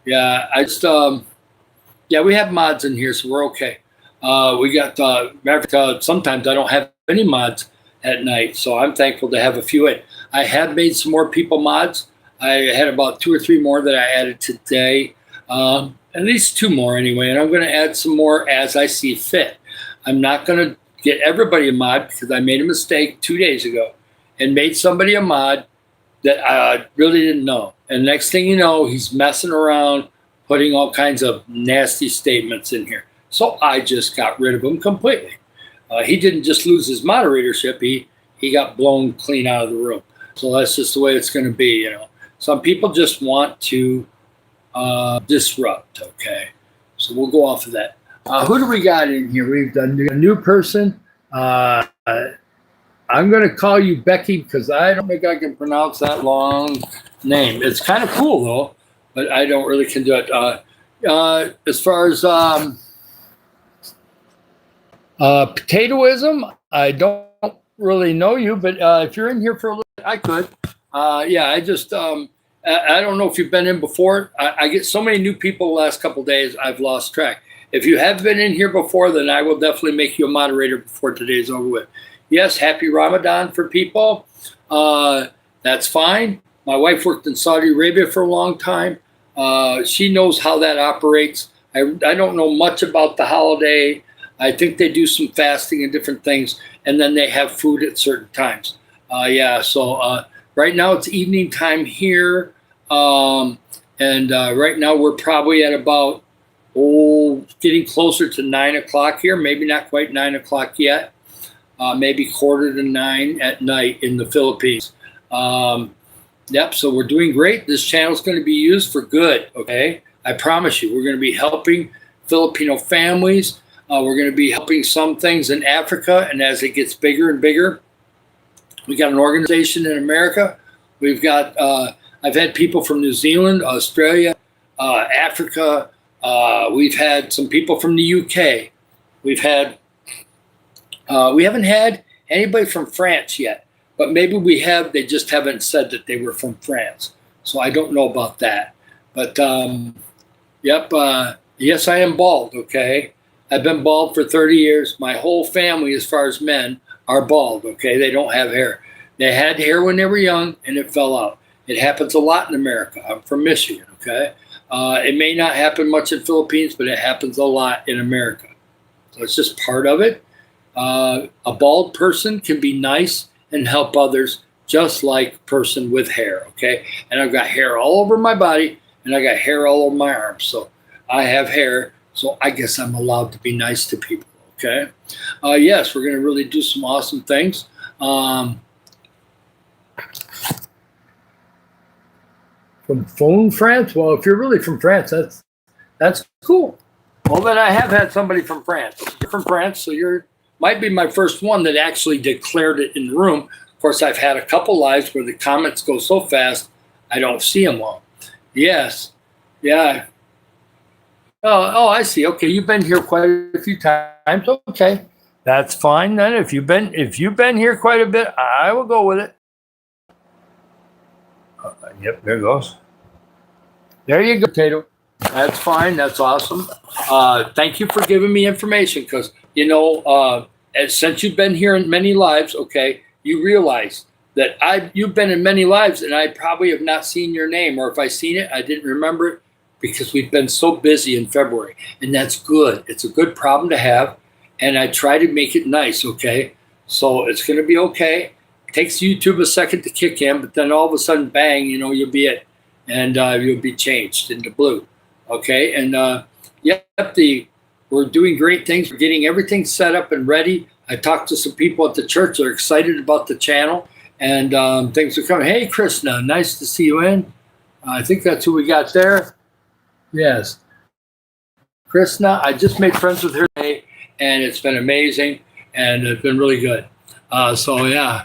Yeah, we have mods in here, so we're okay. We got, matter of fact, sometimes I don't have any mods at night, so I'm thankful to have a few in. I have made some more people mods. I had about 2 or 3 more that I added today, at least 2 more anyway, and I'm going to add some more as I see fit. I'm not going to get everybody a mod because I made a mistake 2 days ago and made somebody a mod that I really didn't know. And next thing you know, he's messing around, putting all kinds of nasty statements in here. So I just got rid of him completely. He didn't just lose his moderatorship. He got blown clean out of the room. So that's just the way it's going to be, you know. Some people just want to disrupt, okay? So we'll go off of that. Who do we got in here? We've done a new person. I'm going to call you Becky because I don't think I can pronounce that long name. It's kind of cool, though, but I don't really can do it. As far as potatoism, I don't really know you, but if you're in here for a little bit, I could. Yeah, I just, I don't know if you've been in before. I get so many new people the last couple of days, I've lost track. If you have been in here before, then I will definitely make you a moderator before today's over with. Yes, happy Ramadan for people. That's fine. My wife worked in Saudi Arabia for a long time. She knows how that operates. I don't know much about the holiday. I think they do some fasting and different things, and then they have food at certain times. So right now it's evening time here, and right now we're probably at about, getting closer to 9 o'clock here, maybe not quite 9 o'clock yet, maybe 8:45 at night in the Philippines. Yep, so we're doing great. This channel is going to be used for good, okay? I promise you, we're going to be helping Filipino families. We're going to be helping some things in Africa, and as it gets bigger and bigger, we got an organization in America. We've got, I've had people from New Zealand, Australia, Africa. We've had some people from the UK. We haven't had anybody from France yet, but maybe we have. They just haven't said that they were from France. So I don't know about that. But, yep, yes, I am bald, okay? I've been bald for 30 years. My whole family, as far as men, are bald, okay? They don't have hair. They had hair when they were young, and it fell out. It happens a lot in America. I'm from Michigan, okay? It may not happen much in Philippines, but it happens a lot in America. So it's just part of it. A bald person can be nice and help others, just like a person with hair, okay? And I've got hair all over my body, and I got hair all over my arms. So I have hair, so I guess I'm allowed to be nice to people, okay? Yes, we're going to really do some awesome things. From Phone France? Well, if you're really from France, that's cool. Well, then I have had somebody from France. You're from France, so you might be my first one that actually declared it in the room. Of course, I've had a couple lives where the comments go so fast, I don't see them all. Yes. Yeah. Oh, I see. Okay, you've been here quite a few times. Okay, that's fine then. If you've been here quite a bit, I will go with it. Yep, there it goes. There you go, Potato. That's fine. That's awesome. Thank you for giving me information because, since you've been here in many lives, okay, you realize that you've been in many lives and I probably have not seen your name, or if I seen it, I didn't remember it. because we've been so busy in February, and that's good. It's a good problem to have, and I try to make it nice, okay? So it's going to be okay. It takes YouTube a second to kick in, but then all of a sudden, bang, you'll be it, and you'll be changed into blue, okay? And we're doing great things. We're getting everything set up and ready. I talked to some people at the church that are excited about the channel, and things are coming. Hey, Krishna, nice to see you in. I think that's who we got there. Yes. Krishna, I just made friends with her today, and it's been amazing, and it's been really good. Yeah.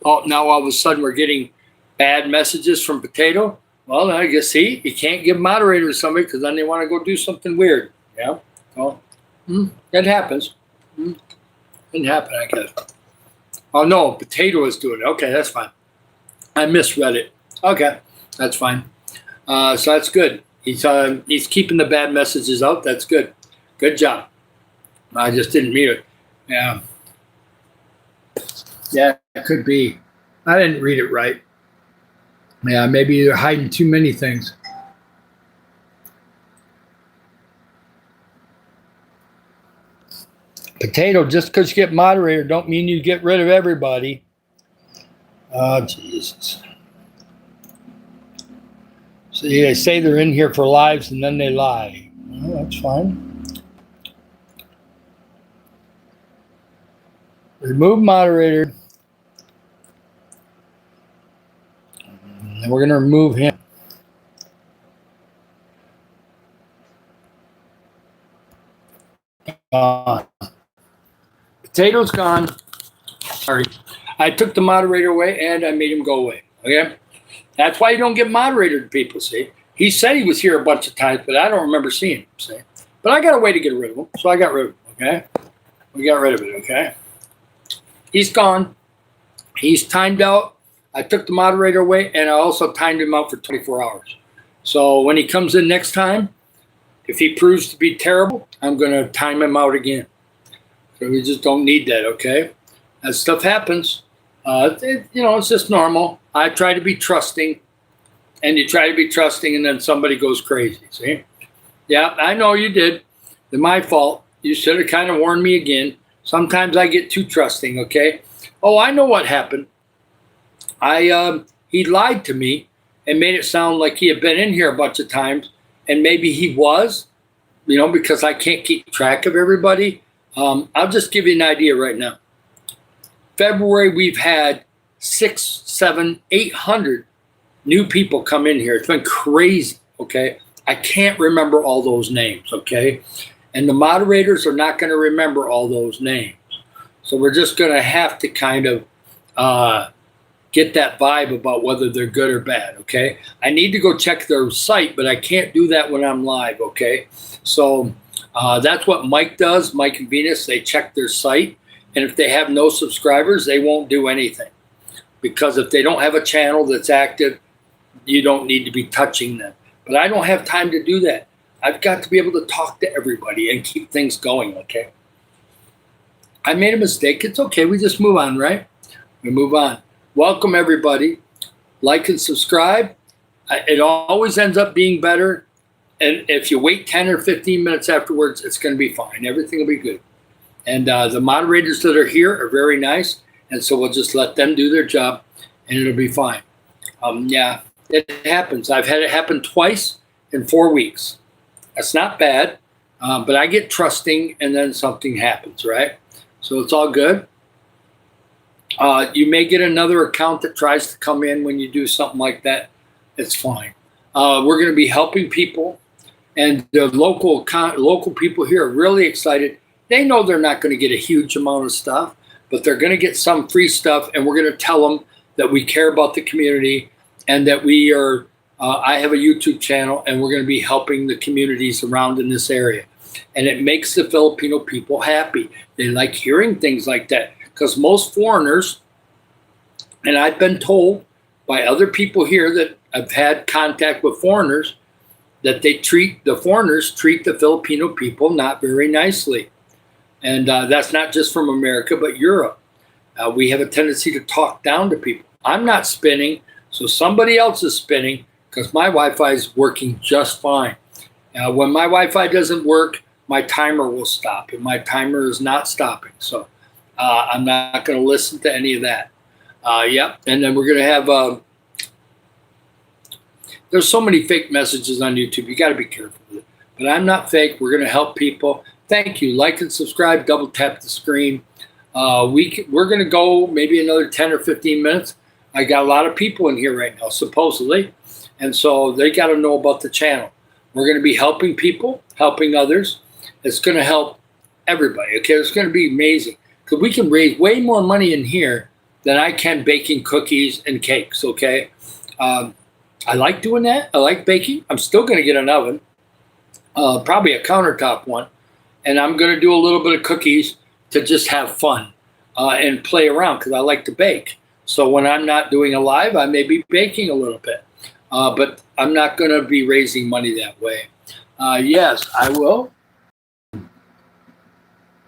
Oh, now all of a sudden we're getting bad messages from Potato. Well, I guess, see, you can't give moderators to somebody because then they want to go do something weird. Yeah. Oh, it happens. It can happen, I guess. Oh, no, Potato is doing it. Okay, that's fine. I misread it. Okay, that's fine. So that's good. He's keeping the bad messages out. That's good. Good job. I just didn't read it. Yeah. Yeah, it could be. I didn't read it right. Yeah, maybe they're hiding too many things. Potato, just because you get moderator don't mean you get rid of everybody. Oh, Jesus. See, they say they're in here for lives and then they lie. Well, that's fine. Remove moderator. And we're going to remove him. Potato's gone. Sorry. I took the moderator away and I made him go away. Okay? That's why you don't get moderated people, see? He said he was here a bunch of times, but I don't remember seeing him, see? But I got a way to get rid of him, so I got rid of him, okay? We got rid of it, okay? He's gone. He's timed out. I took the moderator away, and I also timed him out for 24 hours. So when he comes in next time, if he proves to be terrible, I'm going to time him out again. So we just don't need that, okay? That stuff happens. It's just normal. I try to be trusting, and you try to be trusting, and then somebody goes crazy, see? Yeah, I know you did. It's my fault. You should have kind of warned me again. Sometimes I get too trusting, okay? Oh, I know what happened. He lied to me and made it sound like he had been in here a bunch of times, and maybe he was, because I can't keep track of everybody. I'll just give you an idea right now. February, we've had 600, 700, 800 new people come in here. It's been crazy, okay? I can't remember all those names, okay? And the moderators are not going to remember all those names. So we're just going to have to kind of get that vibe about whether they're good or bad, okay? I need to go check their site, but I can't do that when I'm live, okay? So that's what Mike does. Mike and Venus, they check their site. And if they have no subscribers, they won't do anything. Because if they don't have a channel that's active, you don't need to be touching them. But I don't have time to do that. I've got to be able to talk to everybody and keep things going, okay? I made a mistake. It's okay. We just move on, right? We move on. Welcome, everybody. Like and subscribe. It always ends up being better. And if you wait 10 or 15 minutes afterwards, it's going to be fine. Everything will be good. And the moderators that are here are very nice. And so we'll just let them do their job, and it'll be fine. Yeah, it happens. I've had it happen twice in 4 weeks. That's not bad, but I get trusting, and then something happens, right? So it's all good. You may get another account that tries to come in when you do something like that. It's fine. We're going to be helping people, and the local people here are really excited. They know they're not going to get a huge amount of stuff, but they're going to get some free stuff, and we're going to tell them that we care about the community and that we are, I have a YouTube channel, and we're going to be helping the communities around in this area. And it makes the Filipino people happy. They like hearing things like that because most foreigners, and I've been told by other people here that I've had contact with foreigners, that the foreigners treat the Filipino people not very nicely. And that's not just from America, but Europe. We have a tendency to talk down to people. I'm not spinning, so somebody else is spinning, because my Wi-Fi is working just fine. When my Wi-Fi doesn't work, my timer will stop, and my timer is not stopping. So I'm not going to listen to any of that. Yep. And then we're going to have, there's so many fake messages on YouTube. You got to be careful with it. But I'm not fake. We're going to help people. Thank you. Like and subscribe. Double tap the screen. We're going to go maybe another 10 or 15 minutes. I got a lot of people in here right now, supposedly. And so they got to know about the channel. We're going to be helping people, helping others. It's going to help everybody. Okay, it's going to be amazing because we can raise way more money in here than I can baking cookies and cakes. Okay, I like doing that. I like baking. I'm still going to get an oven, probably a countertop one, and I'm going to do a little bit of cookies to just have fun and play around because I like to bake. So when I'm not doing a live, I may be baking a little bit. But I'm not going to be raising money that way. Yes, I will.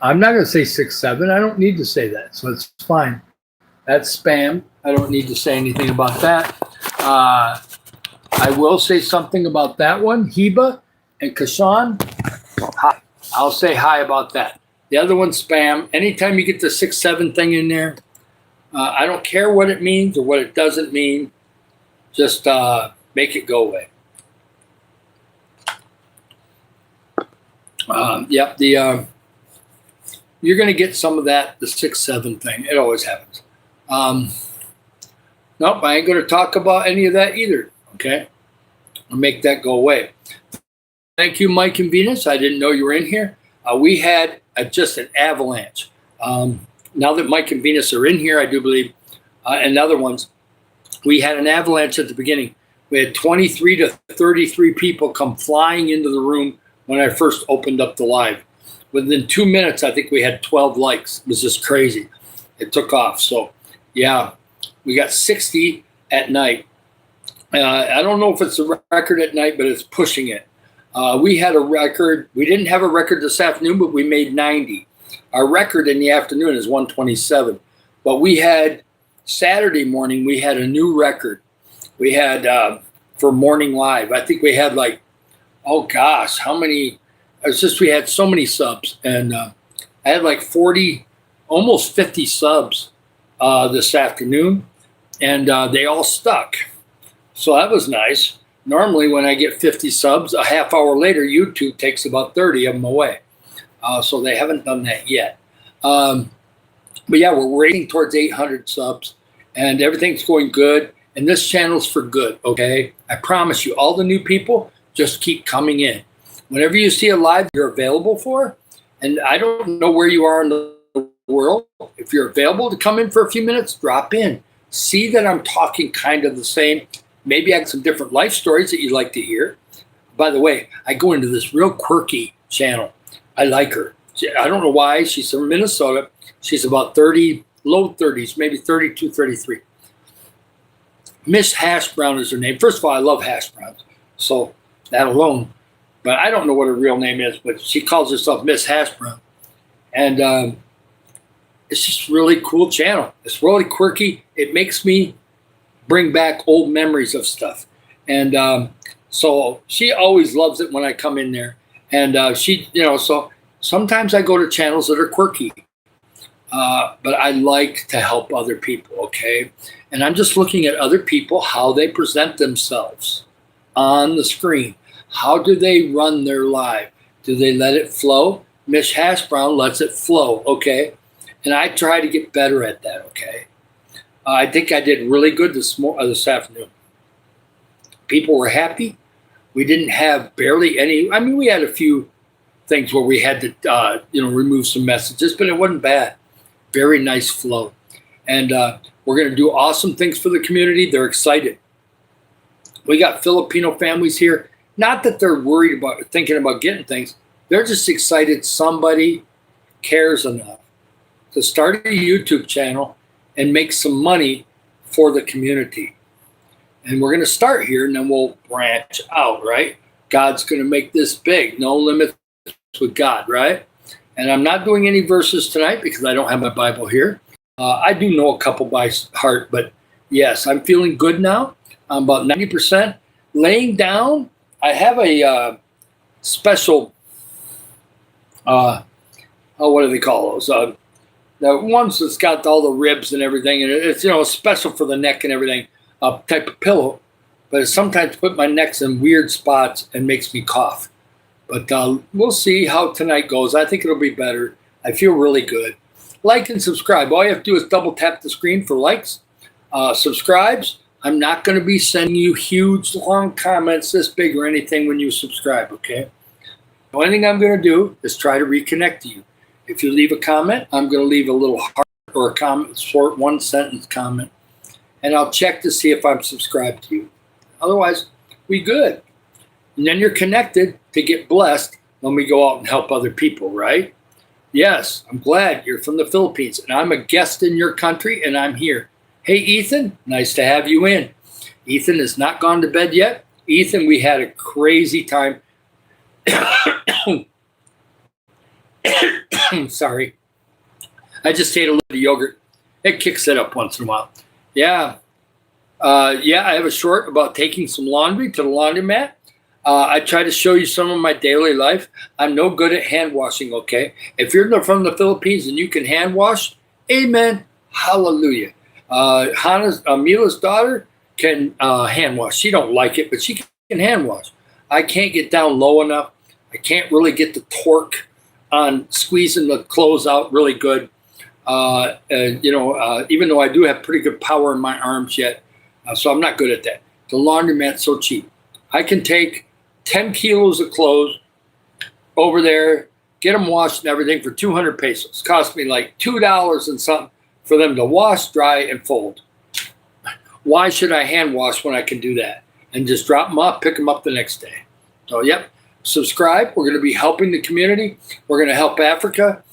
I'm not going to say 6-7. I don't need to say that, so it's fine. That's spam. I don't need to say anything about that. I will say something about that one. Heba and Kashan. Hi. I'll say hi about that. The other one's spam. Anytime you get the 6-7 thing in there, I don't care what it means or what it doesn't mean. Just make it go away. Yep, you're going to get some of that, the 6-7 thing. It always happens. Nope, I ain't going to talk about any of that either. Okay, I'll make that go away. Thank you, Mike and Venus. I didn't know you were in here. We had just an avalanche. Now that Mike and Venus are in here, I do believe, and other ones, we had an avalanche at the beginning. We had 23 to 33 people come flying into the room when I first opened up the live. Within 2 minutes, I think we had 12 likes. It was just crazy. It took off. So, yeah, we got 60 at night. I don't know if it's a record at night, but it's pushing it. We had a record. We didn't have a record this afternoon, but we made 90. Our record in the afternoon is 127. But we had Saturday morning, we had a new record. We had for morning live. I think we had like, oh gosh, how many? It's just we had so many subs, and I had like 40, almost 50 subs this afternoon, and they all stuck. So that was nice. Normally, when I get 50 subs, a half hour later, YouTube takes about 30 of them away. So they haven't done that yet. But yeah, we're racing towards 800 subs, and everything's going good. And this channel's for good, okay? I promise you, all the new people, just keep coming in. Whenever you see a live you're available for, and I don't know where you are in the world, if you're available to come in for a few minutes, drop in. See that I'm talking kind of the same. Maybe I have some different life stories that you'd like to hear. By the way, I go into this real quirky channel. I like her. I don't know why. She's from Minnesota. She's about 30, low 30s, maybe 32, 33. Miss Hash Brown is her name. First of all, I love hash browns, so that alone. But I don't know what her real name is, but she calls herself Miss Hash Brown. And it's just a really cool channel. It's really quirky. It makes me bring back old memories of stuff. And so she always loves it when I come in there. And she, so sometimes I go to channels that are quirky. But I like to help other people, okay? And I'm just looking at other people, how they present themselves on the screen. How do they run their live? Do they let it flow? Miss Hash Brown lets it flow, okay? And I try to get better at that, okay? I think I did really good this afternoon. People were happy. We didn't have barely any. I mean, we had a few things where we had to, remove some messages, but it wasn't bad. Very nice flow. And we're going to do awesome things for the community. They're excited. We got Filipino families here. Not that they're worried about thinking about getting things. They're just excited somebody cares enough to start a YouTube channel and make some money for the community. And we're going to start here, and then we'll branch out, right? God's going to make this big. No limits with God, right? And I'm not doing any verses tonight because I don't have my Bible here. I do know a couple by heart, but yes, I'm feeling good now. I'm about 90%. laying down, I have a special, what do they call those? The ones that's got all the ribs and everything, and it's special for the neck and everything, type of pillow. But it sometimes put my necks in weird spots and makes me cough. But we'll see how tonight goes. I think it'll be better. I feel really good. Like and subscribe. All you have to do is double tap the screen for likes, subscribes. I'm not going to be sending you huge, long comments this big or anything when you subscribe, okay? The only thing I'm going to do is try to reconnect to you. If you leave a comment, I'm going to leave a little heart or a comment, short one-sentence comment, and I'll check to see if I'm subscribed to you. Otherwise, we good. And then you're connected to get blessed when we go out and help other people, right? Yes, I'm glad you're from the Philippines, and I'm a guest in your country, and I'm here. Hey, Ethan, nice to have you in. Ethan has not gone to bed yet. Ethan, we had a crazy time. Sorry. I just ate a little bit of yogurt. It kicks it up once in a while. Yeah. I have a short about taking some laundry to the laundromat. I try to show you some of my daily life. I'm no good at hand washing, okay? If you're from the Philippines and you can hand wash, amen, hallelujah. Mila's daughter can hand wash. She don't like it, but she can hand wash. I can't get down low enough. I can't really get the torque on squeezing the clothes out really good. Even though I do have pretty good power in my arms yet, so I'm not good at that. The laundromat's so cheap. I can take 10 kilos of clothes over there, get them washed and everything for 200 pesos. Cost me like $2 and something for them to wash, dry, and fold. Why should I hand wash when I can do that? And just drop them off, pick them up the next day. So, yep, subscribe. We're going to be helping the community. We're going to help Africa.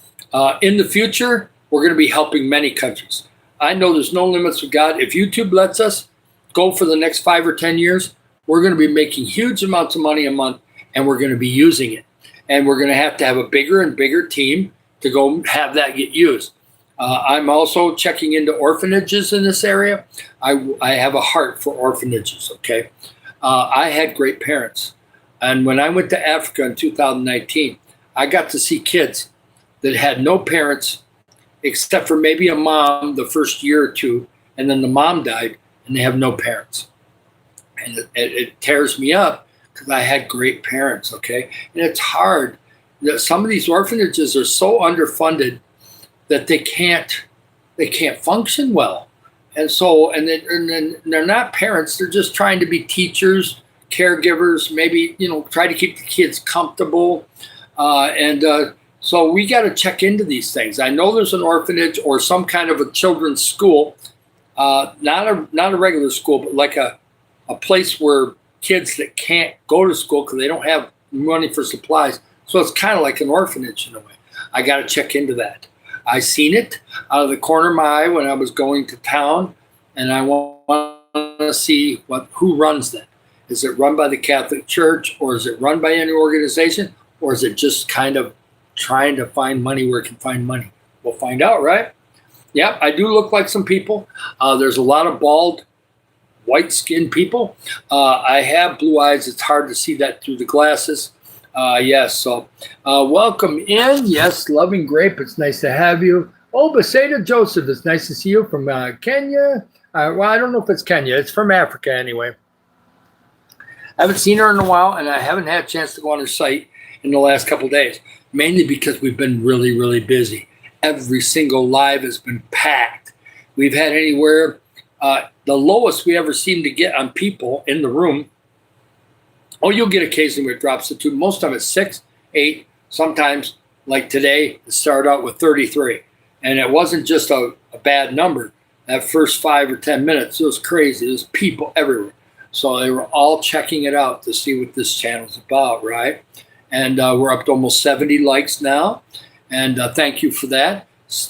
In the future, we're going to be helping many countries. I know there's no limits with God. If YouTube lets us go for the next 5 or 10 years, we're going to be making huge amounts of money a month, and we're going to be using it. And we're going to have a bigger and bigger team to go have that get used. I'm also checking into orphanages in this area. I have a heart for orphanages, okay? I had great parents. And when I went to Africa in 2019, I got to see kids that had no parents except for maybe a mom the first year or two, and then the mom died, and they have no parents. And it tears me up because I had great parents, okay? And it's hard. Some of these orphanages are so underfunded that they can't function well. And so, and they're not parents, they're just trying to be teachers, caregivers, maybe, try to keep the kids comfortable. So we got to check into these things. I know there's an orphanage or some kind of a children's school, not a regular school, but like a place where kids that can't go to school because they don't have money for supplies. So it's kind of like an orphanage in a way. I got to check into that. I seen it out of the corner of my eye when I was going to town, and I want to see who runs that. Is it run by the Catholic Church, or is it run by any organization, or is it just kind of trying to find money where it can find money? We'll find out, right? Yep, I do look like some people. There's a lot of bald, white-skinned people. I have blue eyes. It's hard to see that through the glasses. Yes, so welcome in. Yes, Loving Grape, it's nice to have you. Oh, Beseda Joseph, it's nice to see you from Kenya. Well, I don't know if it's Kenya. It's from Africa anyway. I haven't seen her in a while, and I haven't had a chance to go on her site in the last couple of days, mainly because we've been really, really busy. Every single live has been packed. We've had anywhere, the lowest we ever seem to get on people in the room. Oh, you'll get occasionally where it drops to 2. Most of it's 6, 8. Sometimes, like today, it started out with 33. And it wasn't just a bad number. That first 5 or 10 minutes, it was crazy. There was people everywhere. So they were all checking it out to see what this channel's about, right? And we're up to almost 70 likes now. And thank you for that.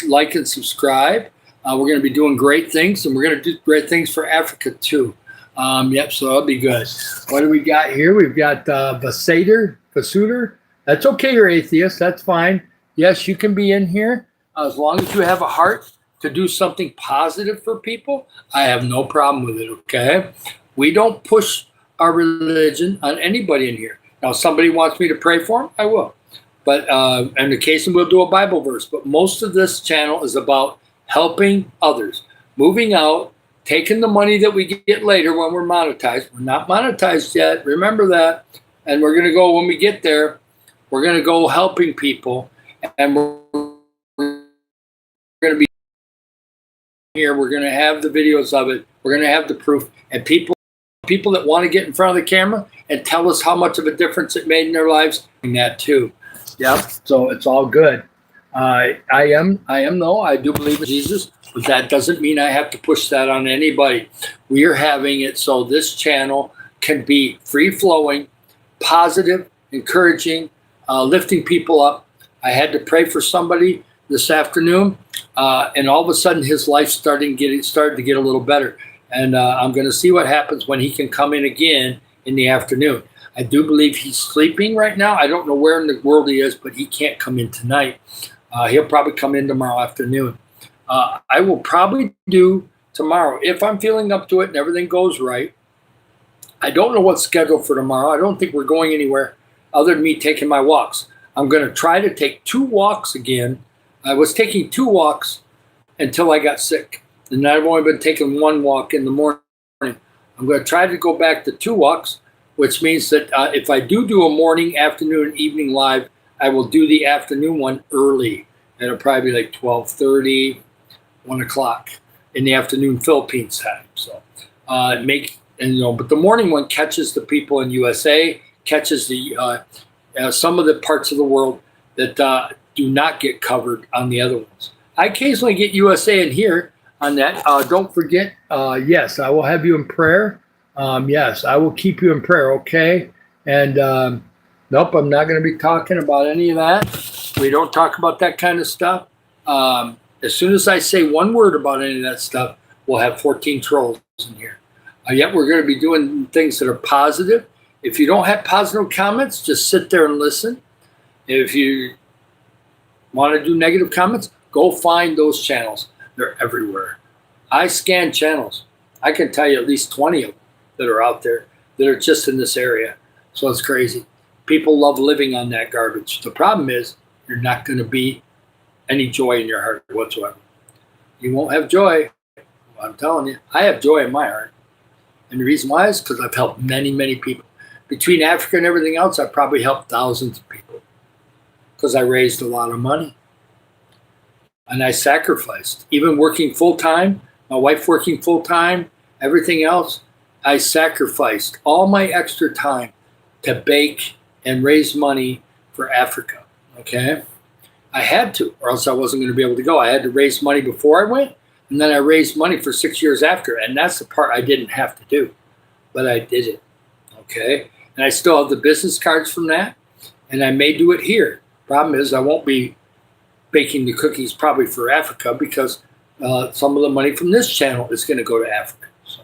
Like and subscribe. We're going to be doing great things, and we're going to do great things for Africa too. Yep, so that'll be good. What do we got here? We've got Vasader. That's okay, you're atheist. That's fine. Yes, you can be in here. As long as you have a heart to do something positive for people, I have no problem with it, okay? We don't push our religion on anybody in here. Now, if somebody wants me to pray for them, I will. But on occasion, we'll do a Bible verse. But most of this channel is about helping others, moving out, taking the money that we get later when we're monetized. We're not monetized yet. Remember that. And we're going to go, when we get there, we're going to go helping people. And we're going to be here. We're going to have the videos of it. We're going to have the proof. And people that want to get in front of the camera and tell us how much of a difference it made in their lives, doing that too. Yep. So it's all good. I do believe in Jesus, but that doesn't mean I have to push that on anybody. We are having it so this channel can be free flowing, positive, encouraging, lifting people up. I had to pray for somebody this afternoon, and all of a sudden his life started to get a little better. And I'm going to see what happens when he can come in again in the afternoon. I do believe he's sleeping right now. I don't know where in the world he is, but he can't come in tonight. He'll probably come in tomorrow afternoon. I will probably do tomorrow if I'm feeling up to it and everything goes right. I don't know what's scheduled for tomorrow. I don't think we're going anywhere other than me taking my walks. I'm going to try to take 2 walks again. I was taking 2 walks until I got sick. And I've only been taking 1 walk in the morning. I'm going to try to go back to 2 walks, which means that if I do a morning, afternoon, evening live, I will do the afternoon one early. It'll probably be like 12:30, 1 o'clock in the afternoon Philippines time. So but the morning one catches the people in USA, catches the some of the parts of the world that do not get covered on the other ones. I occasionally get USA in here on that. Don't forget, yes, I will have you in prayer. Yes, I will keep you in prayer, okay? And nope, I'm not going to be talking about any of that. We don't talk about that kind of stuff. As soon as I say one word about any of that stuff, we'll have 14 trolls in here. Yet we're going to be doing things that are positive. If you don't have positive comments, just sit there and listen. If you want to do negative comments, go find those channels. They're everywhere. I scan channels. I can tell you at least 20 of them that are out there that are just in this area. So it's crazy. People love living on that garbage. The problem is you're not going to be any joy in your heart whatsoever. You won't have joy. I'm telling you, I have joy in my heart. And the reason why is because I've helped many, many people. Between Africa and everything else, I've probably helped thousands of people because I raised a lot of money. And I sacrificed. Even working full-time, my wife working full-time, everything else, I sacrificed all my extra time to bake and raise money for Africa, okay? I had to, or else I wasn't going to be able to go. I had to raise money before I went, and then I raised money for 6 years after, and that's the part I didn't have to do, but I did it, okay? And I still have the business cards from that, and I may do it here. Problem is I won't be baking the cookies probably for Africa because some of the money from this channel is going to go to Africa. So,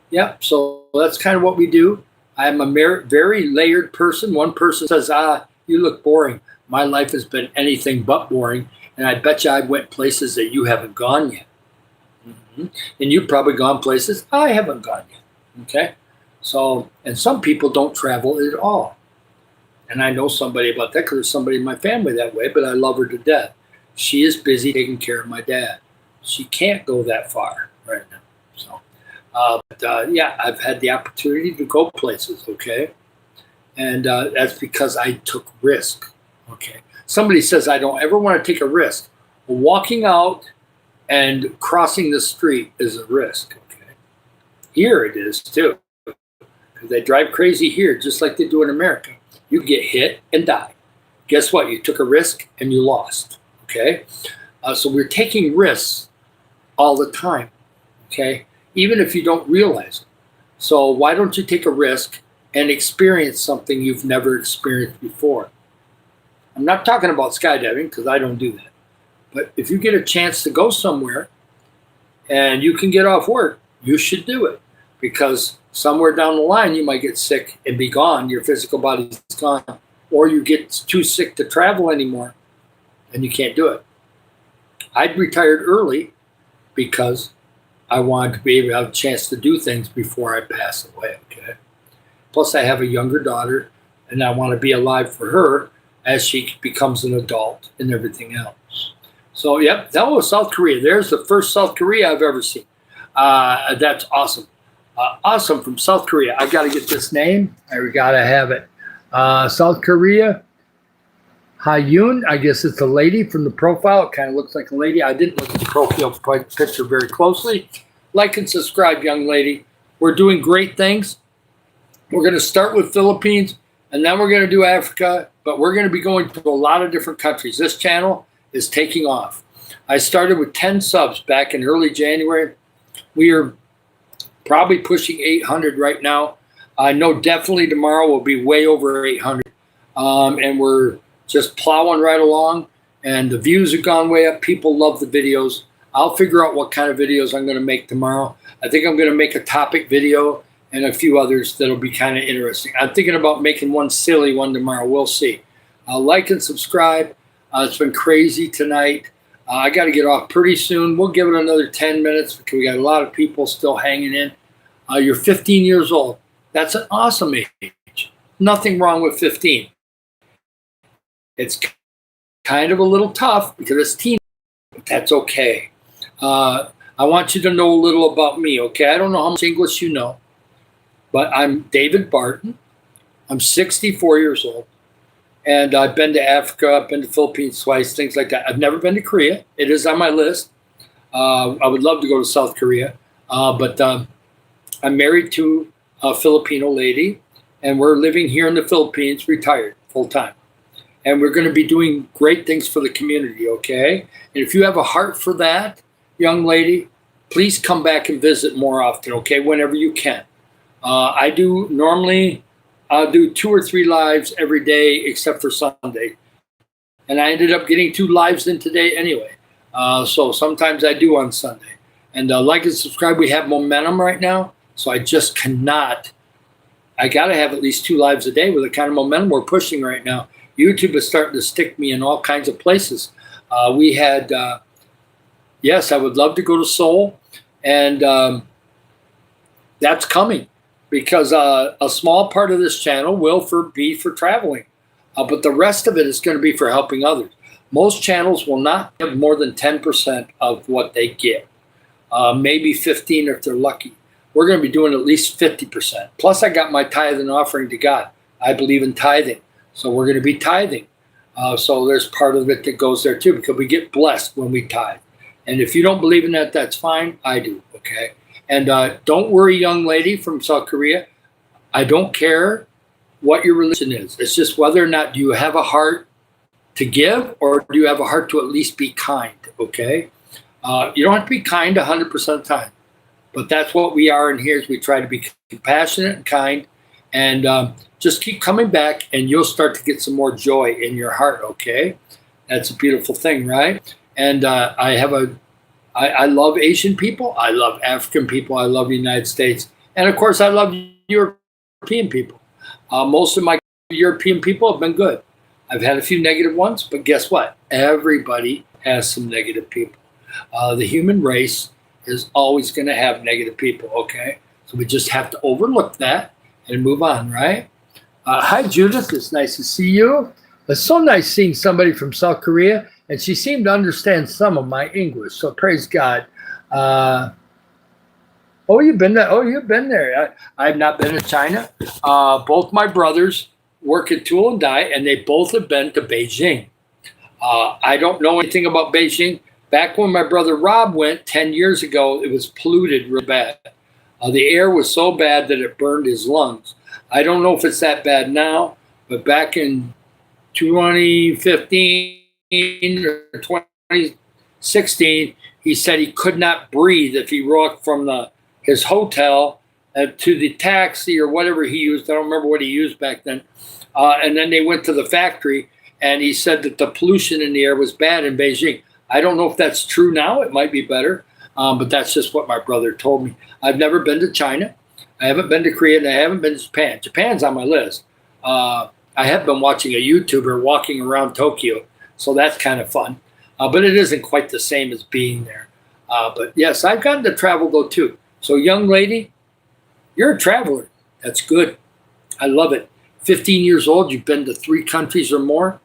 yeah, so that's kind of what we do. I'm a very layered person. One person says, you look boring. My life has been anything but boring, and I bet you I went places that you haven't gone yet. Mm-hmm. And you've probably gone places I haven't gone yet, okay? So, and some people don't travel at all. And I know somebody about that because there's somebody in my family that way, but I love her to death. She is busy taking care of my dad. She can't go that far right now. So, yeah, I've had the opportunity to go places, okay? And that's because I took risk, okay? Somebody says I don't ever want to take a risk. Well, walking out and crossing the street is a risk, okay? Here it is, too. Because they drive crazy here, just like they do in America. You get hit and die. Guess what? You took a risk and you lost, okay? So we're taking risks all the time, okay? Even if you don't realize it. So why don't you take a risk and experience something you've never experienced before? I'm not talking about skydiving because I don't do that. But if you get a chance to go somewhere and you can get off work, you should do it. Because somewhere down the line, you might get sick and be gone. Your physical body's gone. Or you get too sick to travel anymore and you can't do it. I'd retired early because I wanted to be able to have a chance to do things before I pass away, okay? Plus, I have a younger daughter, and I want to be alive for her as she becomes an adult and everything else. So, yep, that was South Korea. There's the first South Korea I've ever seen. That's awesome. Awesome from South Korea. I got to get this name. I got to have it. South Korea. Hyun, I guess it's a lady from the profile. It kind of looks like a lady. I didn't look at the profile picture very closely. Like and subscribe, young lady. We're doing great things. We're going to start with Philippines, and then we're going to do Africa, but we're going to be going to a lot of different countries. This channel is taking off. I started with 10 subs back in early January. We are probably pushing 800 right now. I know definitely tomorrow will be way over 800. And we're just plowing right along, and the views have gone way up. People love the videos. I'll figure out what kind of videos I'm going to make tomorrow. I think I'm going to make a topic video and a few others that'll be kind of interesting. I'm thinking about making one silly one tomorrow. We'll see. Like and subscribe. It's been crazy tonight. I got to get off pretty soon. We'll give it another 10 minutes because we got a lot of people still hanging in. You're 15 years old. That's an awesome age. Nothing wrong with 15. It's kind of a little tough because it's teen, but that's okay. I want you to know a little about me, okay? I don't know how much English you know, but I'm David Barton. I'm 64 years old, and I've been to Africa, I've been to Philippines twice, things like that. I've never been to Korea. It is on my list. I would love to go to South Korea, but I'm married to a Filipino lady, and we're living here in the Philippines, retired full-time. And we're going to be doing great things for the community, okay? And if you have a heart for that, young lady, please come back and visit more often, okay? Whenever you can. I do normally I'll do 2 or 3 lives every day except for Sunday. And I ended up getting 2 lives in today anyway. So sometimes I do on Sunday. And like and subscribe. We have momentum right now. So I just cannot. I got to have at least 2 lives a day with the kind of momentum we're pushing right now. YouTube is starting to stick me in all kinds of places. We had, yes, I would love to go to Seoul, and that's coming because a small part of this channel will be for traveling, but the rest of it is going to be for helping others. Most channels will not give more than 10% of what they get, maybe 15 if they're lucky. We're going to be doing at least 50%. Plus, I got my tithe and offering to God. I believe in tithing. So we're going to be tithing. So there's part of it that goes there too, because we get blessed when we tithe. And if you don't believe in that, that's fine. I do, okay? And don't worry, young lady from South Korea. I don't care what your religion is. It's just whether or not do you have a heart to give or do you have a heart to at least be kind, okay? You don't have to be kind 100% of the time. But that's what we are in here is we try to be compassionate and kind. And just keep coming back and you'll start to get some more joy in your heart, okay? That's a beautiful thing, right? And I love Asian people. I love African people. I love the United States. And of course, I love European people. Most of my European people have been good. I've had a few negative ones, but guess what? Everybody has some negative people. The human race is always going to have negative people, okay? So we just have to overlook that and move on, right? Hi, Judith. It's nice to see you. It's so nice seeing somebody from South Korea, and she seemed to understand some of my English, so praise God. Oh, you've been there. Oh, you've been there. I've not been to China. Both my brothers work at Tool and Die, and they both have been to Beijing. I don't know anything about Beijing. Back when my brother Rob went 10 years ago, it was polluted real bad. The air was so bad that it burned his lungs. I don't know if it's that bad now, but back in 2015 or 2016, he said he could not breathe if he walked from his hotel to the taxi or whatever he used. I don't remember what he used back then. And then they went to the factory, and he said that the pollution in the air was bad in Beijing. I don't know if that's true now. It might be better, but that's just what my brother told me. I've never been to China. I haven't been to Korea, and I haven't been to Japan. Japan's on my list. I have been watching a YouTuber walking around Tokyo, so that's kind of fun. But it isn't quite the same as being there. But yes, I've gotten to travel though too. So young lady, you're a traveler. That's good. I love it. 15 years old, you've been to 3 countries or more.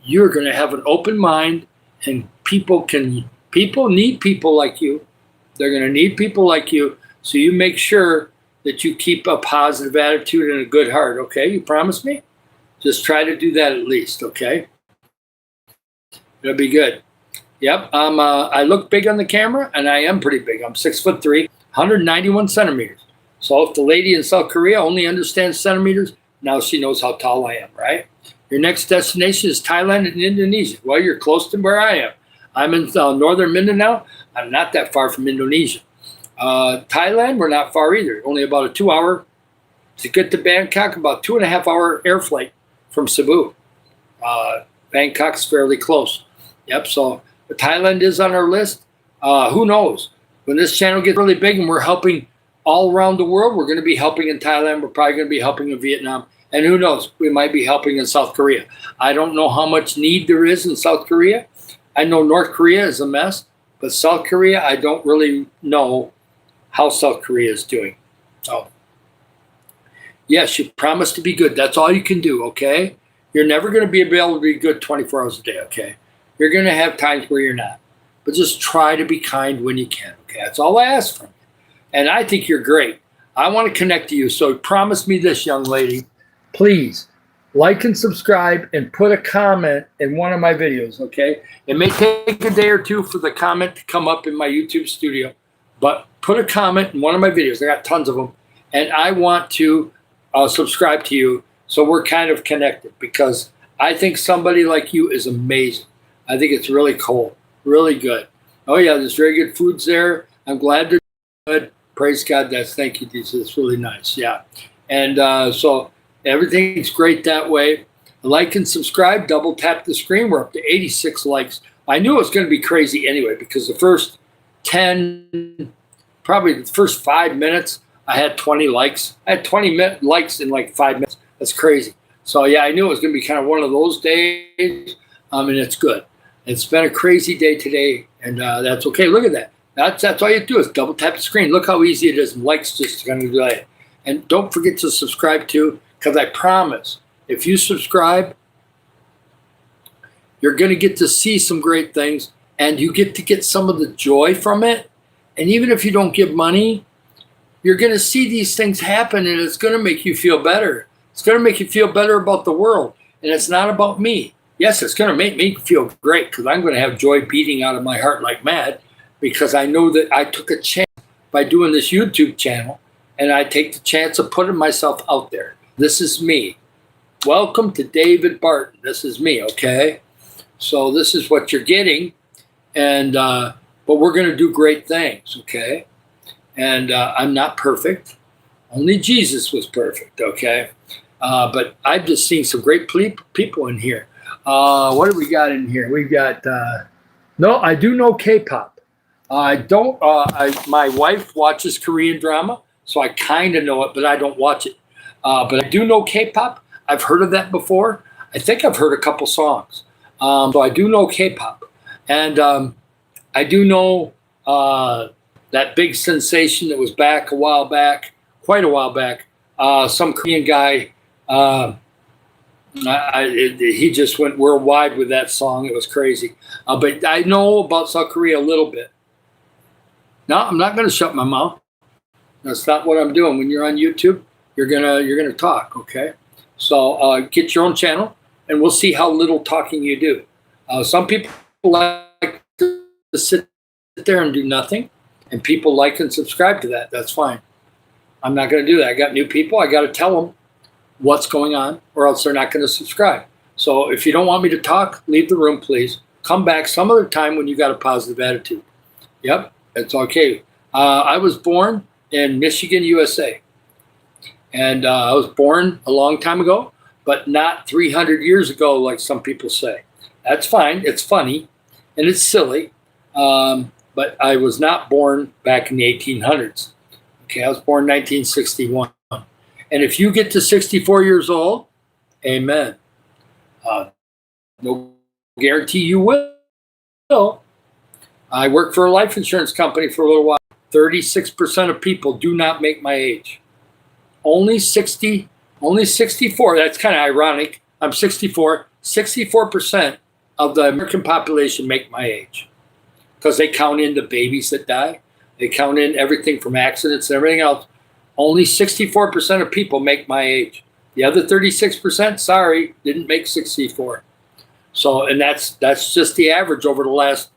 You're going to have an open mind, and people need people like you. They're going to need people like you. So you make sure that you keep a positive attitude and a good heart. Okay, you promise me? Just try to do that at least. Okay, it'll be good. Yep, I look big on the camera, and I am pretty big. I'm 6'3", 191 centimeters. So if the lady in South Korea only understands centimeters, now she knows how tall I am, right? Your next destination is Thailand and Indonesia. Well, you're close to where I am. I'm in northern Mindanao. I'm not that far from Indonesia. Thailand, we're not far either. Only about a 2-hour to get to Bangkok, about 2.5-hour air flight from Cebu. Bangkok's fairly close. Yep, so Thailand is on our list. Who knows? When this channel gets really big and we're helping all around the world, we're going to be helping in Thailand. We're probably going to be helping in Vietnam. And who knows? We might be helping in South Korea. I don't know how much need there is in South Korea. I know North Korea is a mess, but South Korea, I don't really know how South Korea is doing. So, yes, you promise to be good. That's all you can do, okay? You're never going to be able to be good 24 hours a day, okay? You're going to have times where you're not. But just try to be kind when you can, okay? That's all I ask from you. And I think you're great. I want to connect to you. So promise me this, young lady. Please like and subscribe and put a comment in one of my videos, okay? It may take a day or two for the comment to come up in my YouTube studio, but put a comment in one of my videos. I got tons of them. And I want to subscribe to you so we're kind of connected, because I think somebody like you is amazing. I think it's really cool, really good. Oh, yeah, there's very good foods there. I'm glad they're good. Praise God. Thank you, Jesus. It's really nice. Yeah. And so everything's great that way. Like and subscribe. Double tap the screen. We're up to 86 likes. I knew it was going to be crazy anyway, because the first 10, probably the first 5 minutes, I had 20 likes. I had 20 likes in like 5 minutes. That's crazy. So, yeah, I knew it was going to be kind of one of those days, and it's good. It's been a crazy day today, and that's okay. Look at that. That's all you do is double tap the screen. Look how easy it is. And likes just going to do that. And don't forget to subscribe too, because I promise, if you subscribe, you're going to get to see some great things, and you get to get some of the joy from it. And even if you don't give money, you're going to see these things happen, and it's going to make you feel better. It's going to make you feel better about the world, and it's not about me. Yes, it's going to make me feel great, because I'm going to have joy beating out of my heart like mad, because I know that I took a chance by doing this YouTube channel, and I take the chance of putting myself out there. This is me. Welcome to David Barton. This is me, okay? So this is what you're getting, and but we're going to do great things, okay? And I'm not perfect. Only Jesus was perfect, okay? But I've just seen some great people in here. What do we got in here? We've got, no, I do know K-pop. I don't, my wife watches Korean drama, so I kind of know it, but I don't watch it. But I do know K-pop. I've heard of that before. I think I've heard a couple songs. So I do know K-pop. And I do know that big sensation that was back a while back, quite a while back. Some Korean guy, he just went worldwide with that song. It was crazy. But I know about South Korea a little bit. No, I'm not going to shut my mouth. That's not what I'm doing. When you're on YouTube, you're gonna talk, okay? So get your own channel, and we'll see how little talking you do. Some people like to sit there and do nothing, and people like and subscribe to that. That's fine. I'm not going to do that. I got new people. I got to tell them what's going on, or else they're not going to subscribe. So if you don't want me to talk, leave the room, please. Come back some other time when you got a positive attitude. Yep, it's okay. I was born in Michigan, USA. And I was born a long time ago, but not 300 years ago, like some people say. That's fine. It's funny, and it's silly. But I was not born back in the 1800s. Okay, I was born in 1961. And if you get to 64 years old, amen. No guarantee you will. I worked for a life insurance company for a little while. 36% of people do not make my age. Only 60 Only 64. That's kind of ironic. I'm 64. 64% of the American population make my age because they count in the babies that die. They count in everything from accidents and everything else. Only 64% of people make my age. The other 36%, sorry, didn't make 64. So, and that's just the average over the last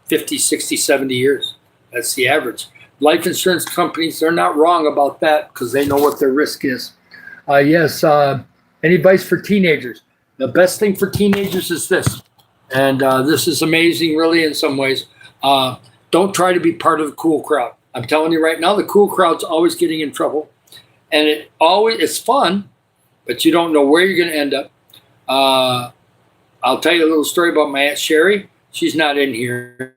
50, 60, 70 years. That's the average. Life insurance companies, they're not wrong about that because they know what their risk is. Yes, any advice for teenagers? The best thing for teenagers is this, and this is amazing really in some ways. Don't try to be part of the cool crowd. I'm telling you right now, the cool crowd's always getting in trouble, and it's fun, but you don't know where you're going to end up. I'll tell you a little story about my Aunt Sherry. She's not in here,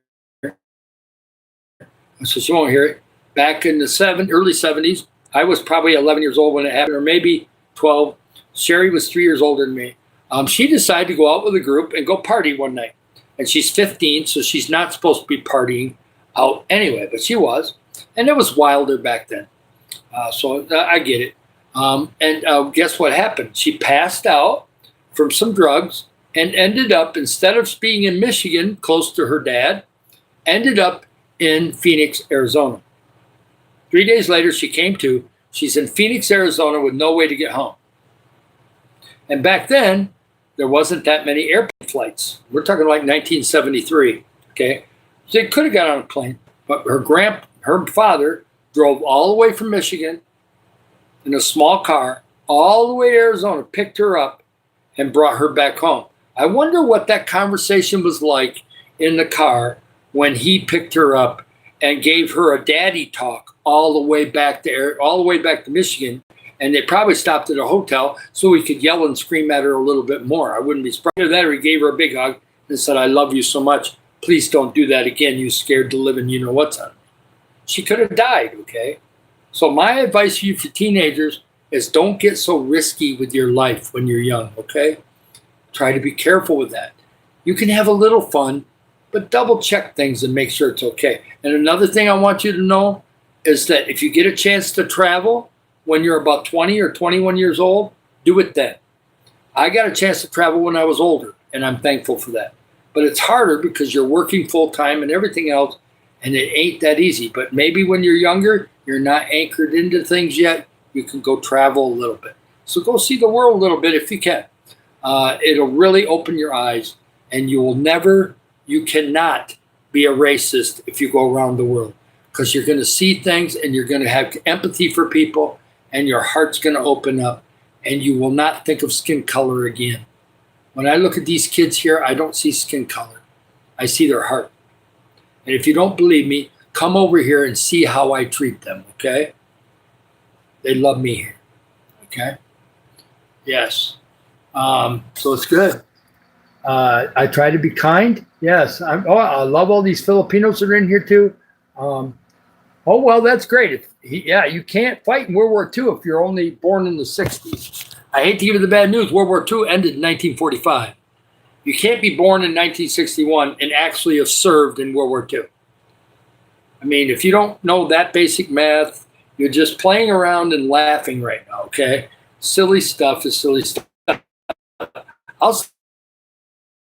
so she won't hear it. Back in the early 70s, I was probably 11 years old when it happened, or maybe 12. Sherry was 3 years older than me. She decided to go out with a group and go party one night. And she's 15, so she's not supposed to be partying out anyway, but she was. And it was wilder back then. So I get it. And guess what happened? She passed out from some drugs and ended up, instead of being in Michigan, close to her dad, ended up in Phoenix, Arizona. 3 days later, she came to. She's in Phoenix, Arizona with no way to get home. And back then, there wasn't that many airplane flights. We're talking like 1973, okay? So they could have got on a plane, but her father drove all the way from Michigan in a small car, all the way to Arizona, picked her up, and brought her back home. I wonder what that conversation was like in the car when he picked her up and gave her a daddy talk all the way back to Michigan. And they probably stopped at a hotel so he could yell and scream at her a little bit more. I wouldn't be surprised. Either that or he gave her a big hug and said, "I love you so much. Please don't do that again. You scared to live and you know what's on." She could have died, okay? So my advice for you for teenagers is don't get so risky with your life when you're young, okay? Try to be careful with that. You can have a little fun, but double check things and make sure it's okay. And another thing I want you to know is that if you get a chance to travel when you're about 20 or 21 years old, do it then. I got a chance to travel when I was older, and I'm thankful for that. But it's harder because you're working full time and everything else, and it ain't that easy. But maybe when you're younger, you're not anchored into things yet, you can go travel a little bit. So go see the world a little bit if you can. It'll really open your eyes, and you cannot be a racist if you go around the world, because you're going to see things and you're going to have empathy for people, and your heart's going to open up, and you will not think of skin color again. When I look at these kids here, I don't see skin color. I see their heart. And if you don't believe me, come over here and see how I treat them, okay? They love me here, okay? Yes. So it's good. I try to be kind. Yes. I love all these Filipinos that are in here too. Oh, well, that's great. You can't fight in World War II if you're only born in the 60s. I hate to give you the bad news. World War II ended in 1945. You can't be born in 1961 and actually have served in World War II. I mean, if you don't know that basic math, you're just playing around and laughing right now, okay? Silly stuff is silly stuff. I'll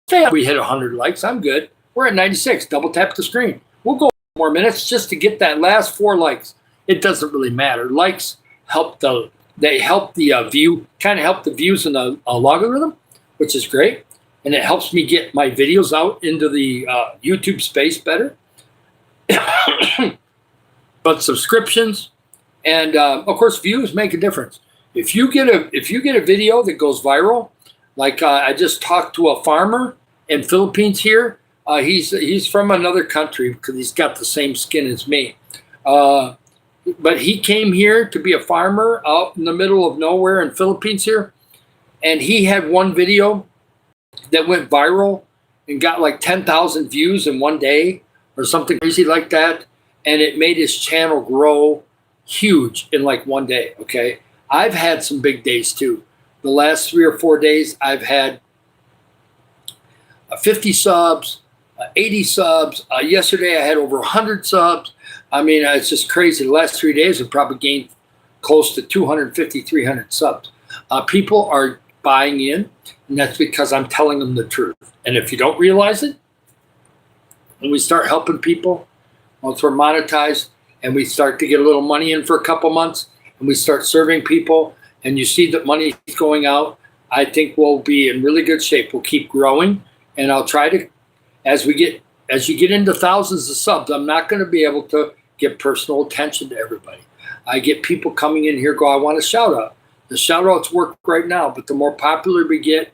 say we hit 100 likes. I'm good. We're at 96. Double tap the screen. We'll go more minutes just to get that last 4 likes. It doesn't really matter. Likes help the view, kind of help the views in the logarithm, which is great. And it helps me get my videos out into the YouTube space better. But subscriptions and of course views make a difference. If you get a video that goes viral, like I just talked to a farmer in Philippines here. He's from another country because he's got the same skin as me. But he came here to be a farmer out in the middle of nowhere in Philippines here. And he had one video that went viral and got like 10,000 views in one day or something crazy like that. And it made his channel grow huge in like one day, okay? I've had some big days too. The last 3 or 4 days, I've had 50 subs, 80 subs. Yesterday, I had over 100 subs. I mean, it's just crazy. The last 3 days, I've probably gained close to 250, 300 subs. People are buying in, and that's because I'm telling them the truth. And if you don't realize it, when we start helping people, once we're monetized and we start to get a little money in for a couple months and we start serving people and you see that money is going out, I think we'll be in really good shape. We'll keep growing, and I'll try to, as you get into thousands of subs, I'm not going to be able to give personal attention to everybody. I get people coming in here go, I want a shout out. The shout outs work right now, but the more popular we get,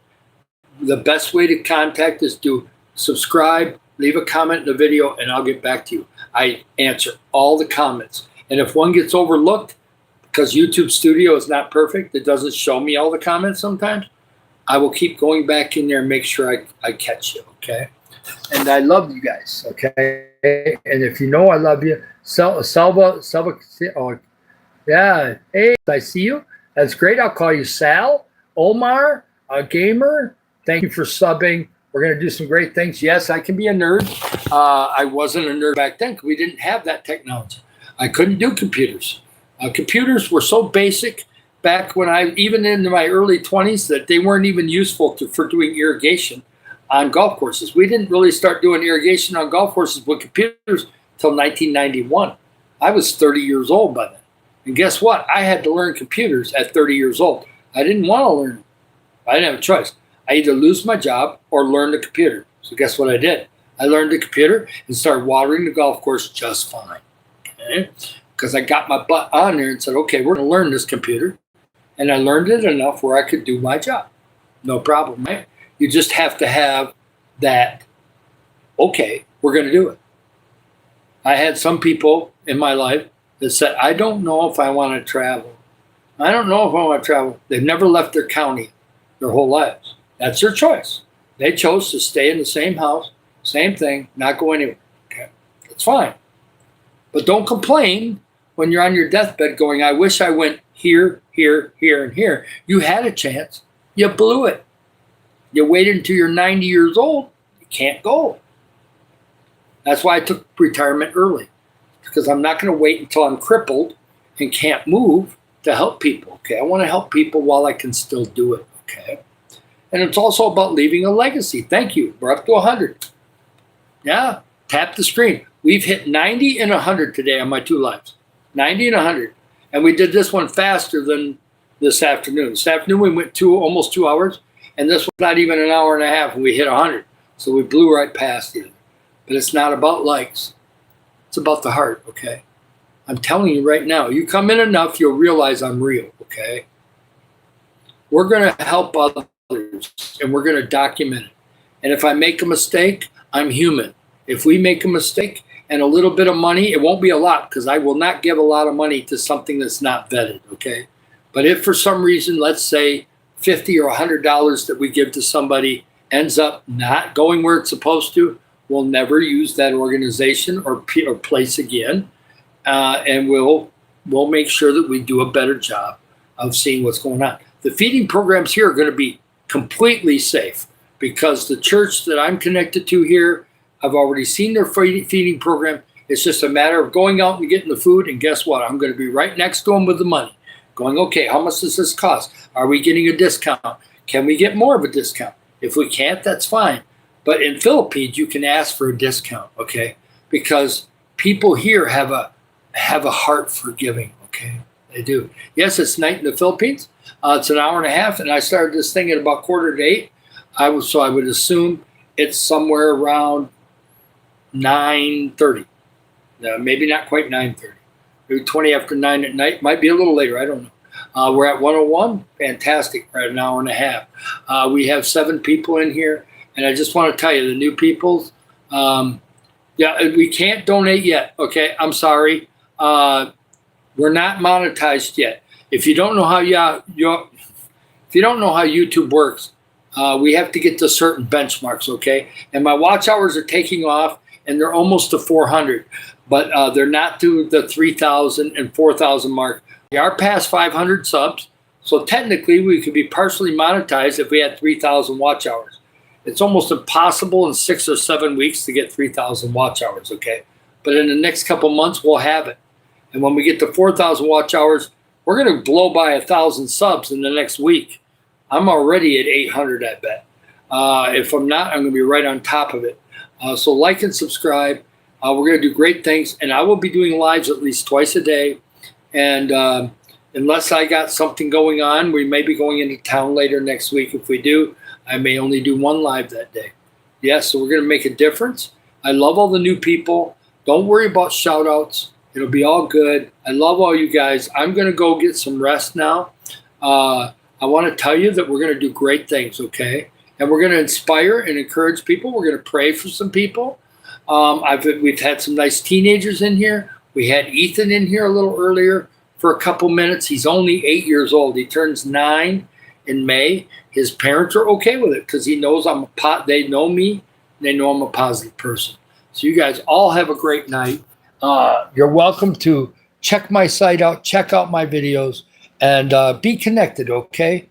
the best way to contact is to subscribe, leave a comment in the video, and I'll get back to you. I answer all the comments. And if one gets overlooked, because YouTube Studio is not perfect, it doesn't show me all the comments sometimes, I will keep going back in there and make sure I catch you, okay? And I love you guys, okay? And if you know I love you, Selva, oh, yeah, hey, I see you. That's great. I'll call you Sal, Omar, a gamer. Thank you for subbing. We're going to do some great things. Yes, I can be a nerd. I wasn't a nerd back then because we didn't have that technology. I couldn't do computers. Computers were so basic back when even in my early 20s, that they weren't even useful for doing irrigation on golf courses. We didn't really start doing irrigation on golf courses with computers until 1991. I was 30 years old by then. And guess what? I had to learn computers at 30 years old. I didn't want to learn. I didn't have a choice. I either lose my job or learn the computer. So guess what I did? I learned the computer and started watering the golf course just fine. Okay? Because I got my butt on there and said, okay, we're going to learn this computer. And I learned it enough where I could do my job. No problem, right? You just have to have that, okay, we're going to do it. I had some people in my life that said, I don't know if I want to travel. I don't know if I want to travel. They've never left their county their whole lives. That's their choice. They chose to stay in the same house, same thing, not go anywhere. Okay, that's fine. But don't complain when you're on your deathbed going, I wish I went here, here, here, and here. You had a chance. You blew it. You waited until you're 90 years old. You can't go. That's why I took retirement early, because I'm not going to wait until I'm crippled and can't move to help people. Okay, I want to help people while I can still do it. Okay, and it's also about leaving a legacy. Thank you. We're up to 100. Yeah, tap the screen. We've hit 90 and 100 today on my 2 lives. 90 and 100, and we did this one faster than this afternoon. This afternoon we went almost 2 hours, and this was not even an hour and a half, and we hit 100. So we blew right past it. But it's not about likes. It's about the heart, okay? I'm telling you right now, you come in enough, you'll realize I'm real, okay? We're going to help others, and we're going to document it. And if I make a mistake, I'm human. If we make a mistake and a little bit of money, it won't be a lot, because I will not give a lot of money to something that's not vetted, okay? But if for some reason, let's say $50 or $100 that we give to somebody ends up not going where it's supposed to, we'll never use that organization or place again, and we'll make sure that we do a better job of seeing what's going on. The feeding programs here are going to be completely safe, because the church that I'm connected to here, I've already seen their feeding program. It's just a matter of going out and getting the food, and guess what? I'm going to be right next to them with the money, going, okay, how much does this cost? Are we getting a discount? Can we get more of a discount? If we can't, that's fine. But in Philippines, you can ask for a discount, okay? Because people here have a heart for giving, okay? They do. Yes, it's night in the Philippines. It's an hour and a half, and I started this thing at about 7:45. So I would assume it's somewhere around 9:30. Maybe not quite 9:30. Maybe 20 after 9 at night. Might be a little later. I don't know. We're at 101. Fantastic. We're at an hour and a half. We have 7 people in here. And I just want to tell you, the new people, we can't donate yet. Okay, I'm sorry. We're not monetized yet. If you don't know how YouTube works, we have to get to certain benchmarks. Okay, and my watch hours are taking off, and they're almost to 400, but they're not to the 3,000 and 4,000 mark. We are past 500 subs, so technically we could be partially monetized if we had 3,000 watch hours. It's almost impossible in 6 or 7 weeks to get 3,000 watch hours, okay? But in the next couple months, we'll have it. And when we get to 4,000 watch hours, We're going to blow by 1,000 subs in the next week. I'm already at 800, I bet. If I'm not, I'm going to be right on top of it. So like and subscribe. We're going to do great things, and I will be doing lives at least twice a day. And unless I got something going on, we may be going into town later next week. If we do, I may only do one live that day. Yes, so we're going to make a difference. I love all the new people. Don't worry about shout outs. It'll be all good. I love all you guys. I'm going to go get some rest now. I want to tell you that we're going to do great things, okay? And we're going to inspire and encourage people. We're going to pray for some people. We've had some nice teenagers in here. We had Ethan in here a little earlier for a couple minutes. He's only 8 years old. He turns 9 in May. His parents are okay with it because he knows they know me. They know I'm a positive person. So you guys all have a great night. You're welcome to check my site out, check out my videos, and be connected, okay?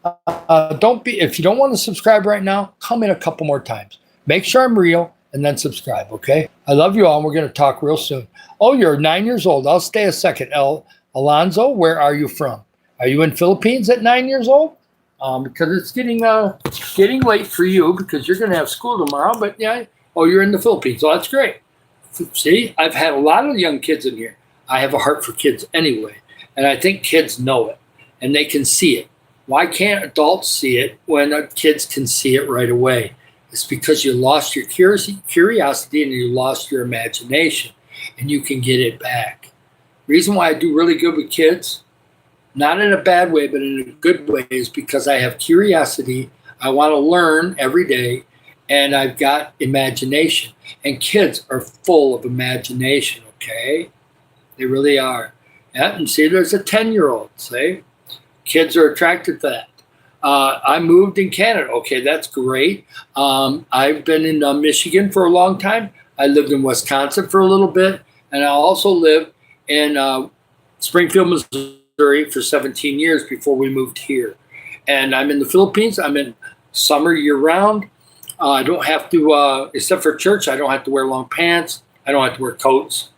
If you don't want to subscribe right now, come in a couple more times. Make sure I'm real and then subscribe, okay? I love you all, and we're going to talk real soon. Oh, you're 9 years old. I'll stay a second. Alonzo, where are you from? Are you in Philippines at 9 years old? Because it's getting late for you because you're going to have school tomorrow. But yeah, you're in the Philippines. So that's great. See, I've had a lot of young kids in here. I have a heart for kids anyway, and I think kids know it and they can see it. Why can't adults see it when kids can see it right away? It's because you lost your curiosity and you lost your imagination, and you can get it back. Reason why I do really good with kids, not in a bad way, but in a good way, is because I have curiosity. I want to learn every day, and I've got imagination. And kids are full of imagination, okay? They really are. Yeah, and see, there's a 10-year-old, see? Kids are attracted to that. I moved in Canada. Okay, that's great. I've been in Michigan for a long time. I lived in Wisconsin for a little bit, and I also lived in Springfield, Missouri for 17 years before we moved here. And I'm in the Philippines. I'm in summer year-round. I don't have to, except for church, I don't have to wear long pants. I don't have to wear coats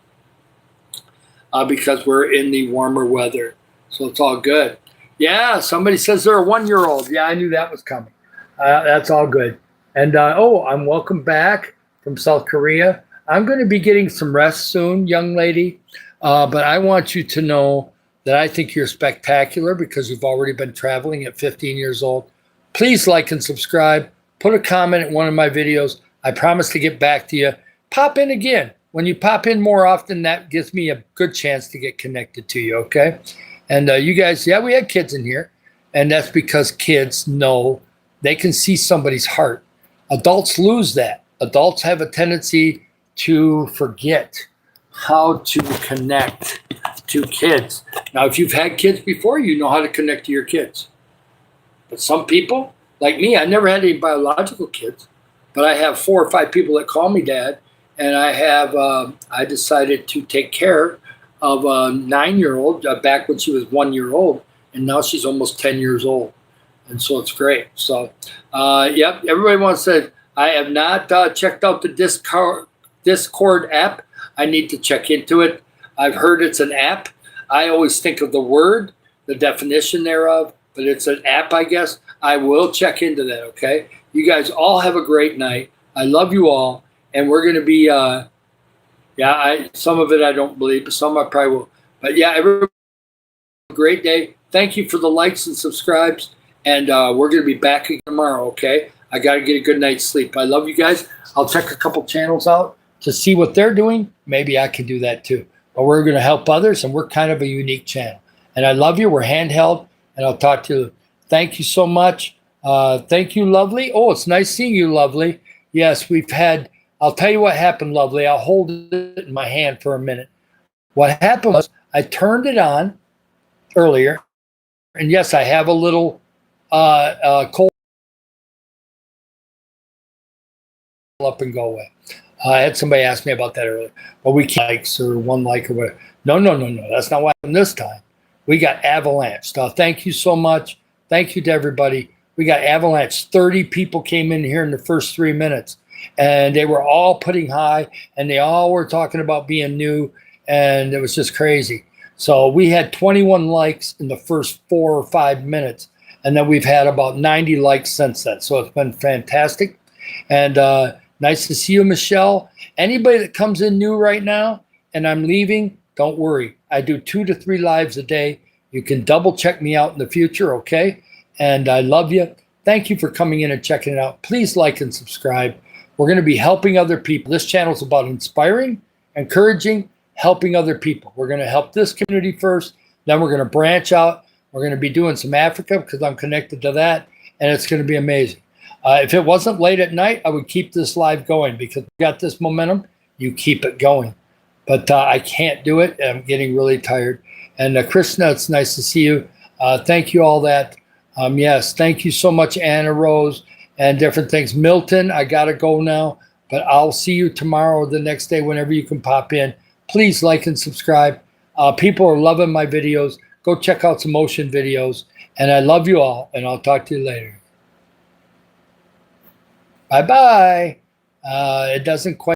because we're in the warmer weather. So it's all good. Yeah, somebody says they're a 1-year-old. Yeah, I knew that was coming. That's all good. And, I'm welcome back from South Korea. I'm going to be getting some rest soon, young lady. But I want you to know that I think you're spectacular because you've already been traveling at 15 years old. Please like and subscribe. Put a comment in one of my videos. I promise to get back to you. Pop in again. When you pop in more often, that gives me a good chance to get connected to you, okay? And you guys, yeah, we had kids in here. And that's because kids know they can see somebody's heart. Adults lose that. Adults have a tendency to forget how to connect to kids. Now, if you've had kids before, you know how to connect to your kids. But some people, like me, I never had any biological kids, but I have 4 or 5 people that call me dad, and I decided to take care of a 9-year-old back when she was 1 year old, and now she's almost 10 years old, and so it's great. So, yep, everybody wants to. I have not checked out the Discord app. I need to check into it. I've heard it's an app. I always think of the word, the definition thereof, but it's an app, I guess. I will check into that, okay? You guys all have a great night. I love you all, and we're going to be, some of it I don't believe, but some I probably will. But yeah, everybody have a great day. Thank you for the likes and subscribes, and we're going to be back again tomorrow, okay? I got to get a good night's sleep. I love you guys. I'll check a couple channels out to see what they're doing. Maybe I can do that too. But we're going to help others, and we're kind of a unique channel. And I love you. We're handheld, and I'll talk to you. Thank you so much. Thank you, Lovely. Oh, it's nice seeing you, Lovely. Yes, I'll tell you what happened, Lovely. I'll hold it in my hand for a minute. What happened was I turned it on earlier, and yes, I have a little cold up and go away. I had somebody ask me about that earlier. Well, we can't likes or one like or whatever. No. That's not what happened this time. We got avalanche. So thank you so much. Thank you to everybody. We got avalanche. 30 people came in here in the first 3 minutes, and they were all putting hi, and they all were talking about being new, and it was just crazy. So we had 21 likes in the first 4 or 5 minutes, and then we've had about 90 likes since then. So it's been fantastic. And nice to see you, Michelle. Anybody that comes in new right now and I'm leaving, don't worry. I do 2 to 3 lives a day. You can double check me out in the future, okay? And I love you. Thank you for coming in and checking it out. Please like and subscribe. We're going to be helping other people. This channel is about inspiring, encouraging, helping other people. We're going to help this community first. Then we're going to branch out. We're going to be doing some Africa because I'm connected to that. And it's going to be amazing. If it wasn't late at night, I would keep this live going because we got this momentum. You keep it going. But I can't do it. I'm getting really tired. And Krishna, it's nice to see you. Thank you all that. Yes, thank you so much, Anna Rose, and different things. Milton, I got to go now, but I'll see you tomorrow or the next day whenever you can pop in. Please like and subscribe. People are loving my videos. Go check out some motion videos. And I love you all, and I'll talk to you later. Bye-bye. It doesn't quite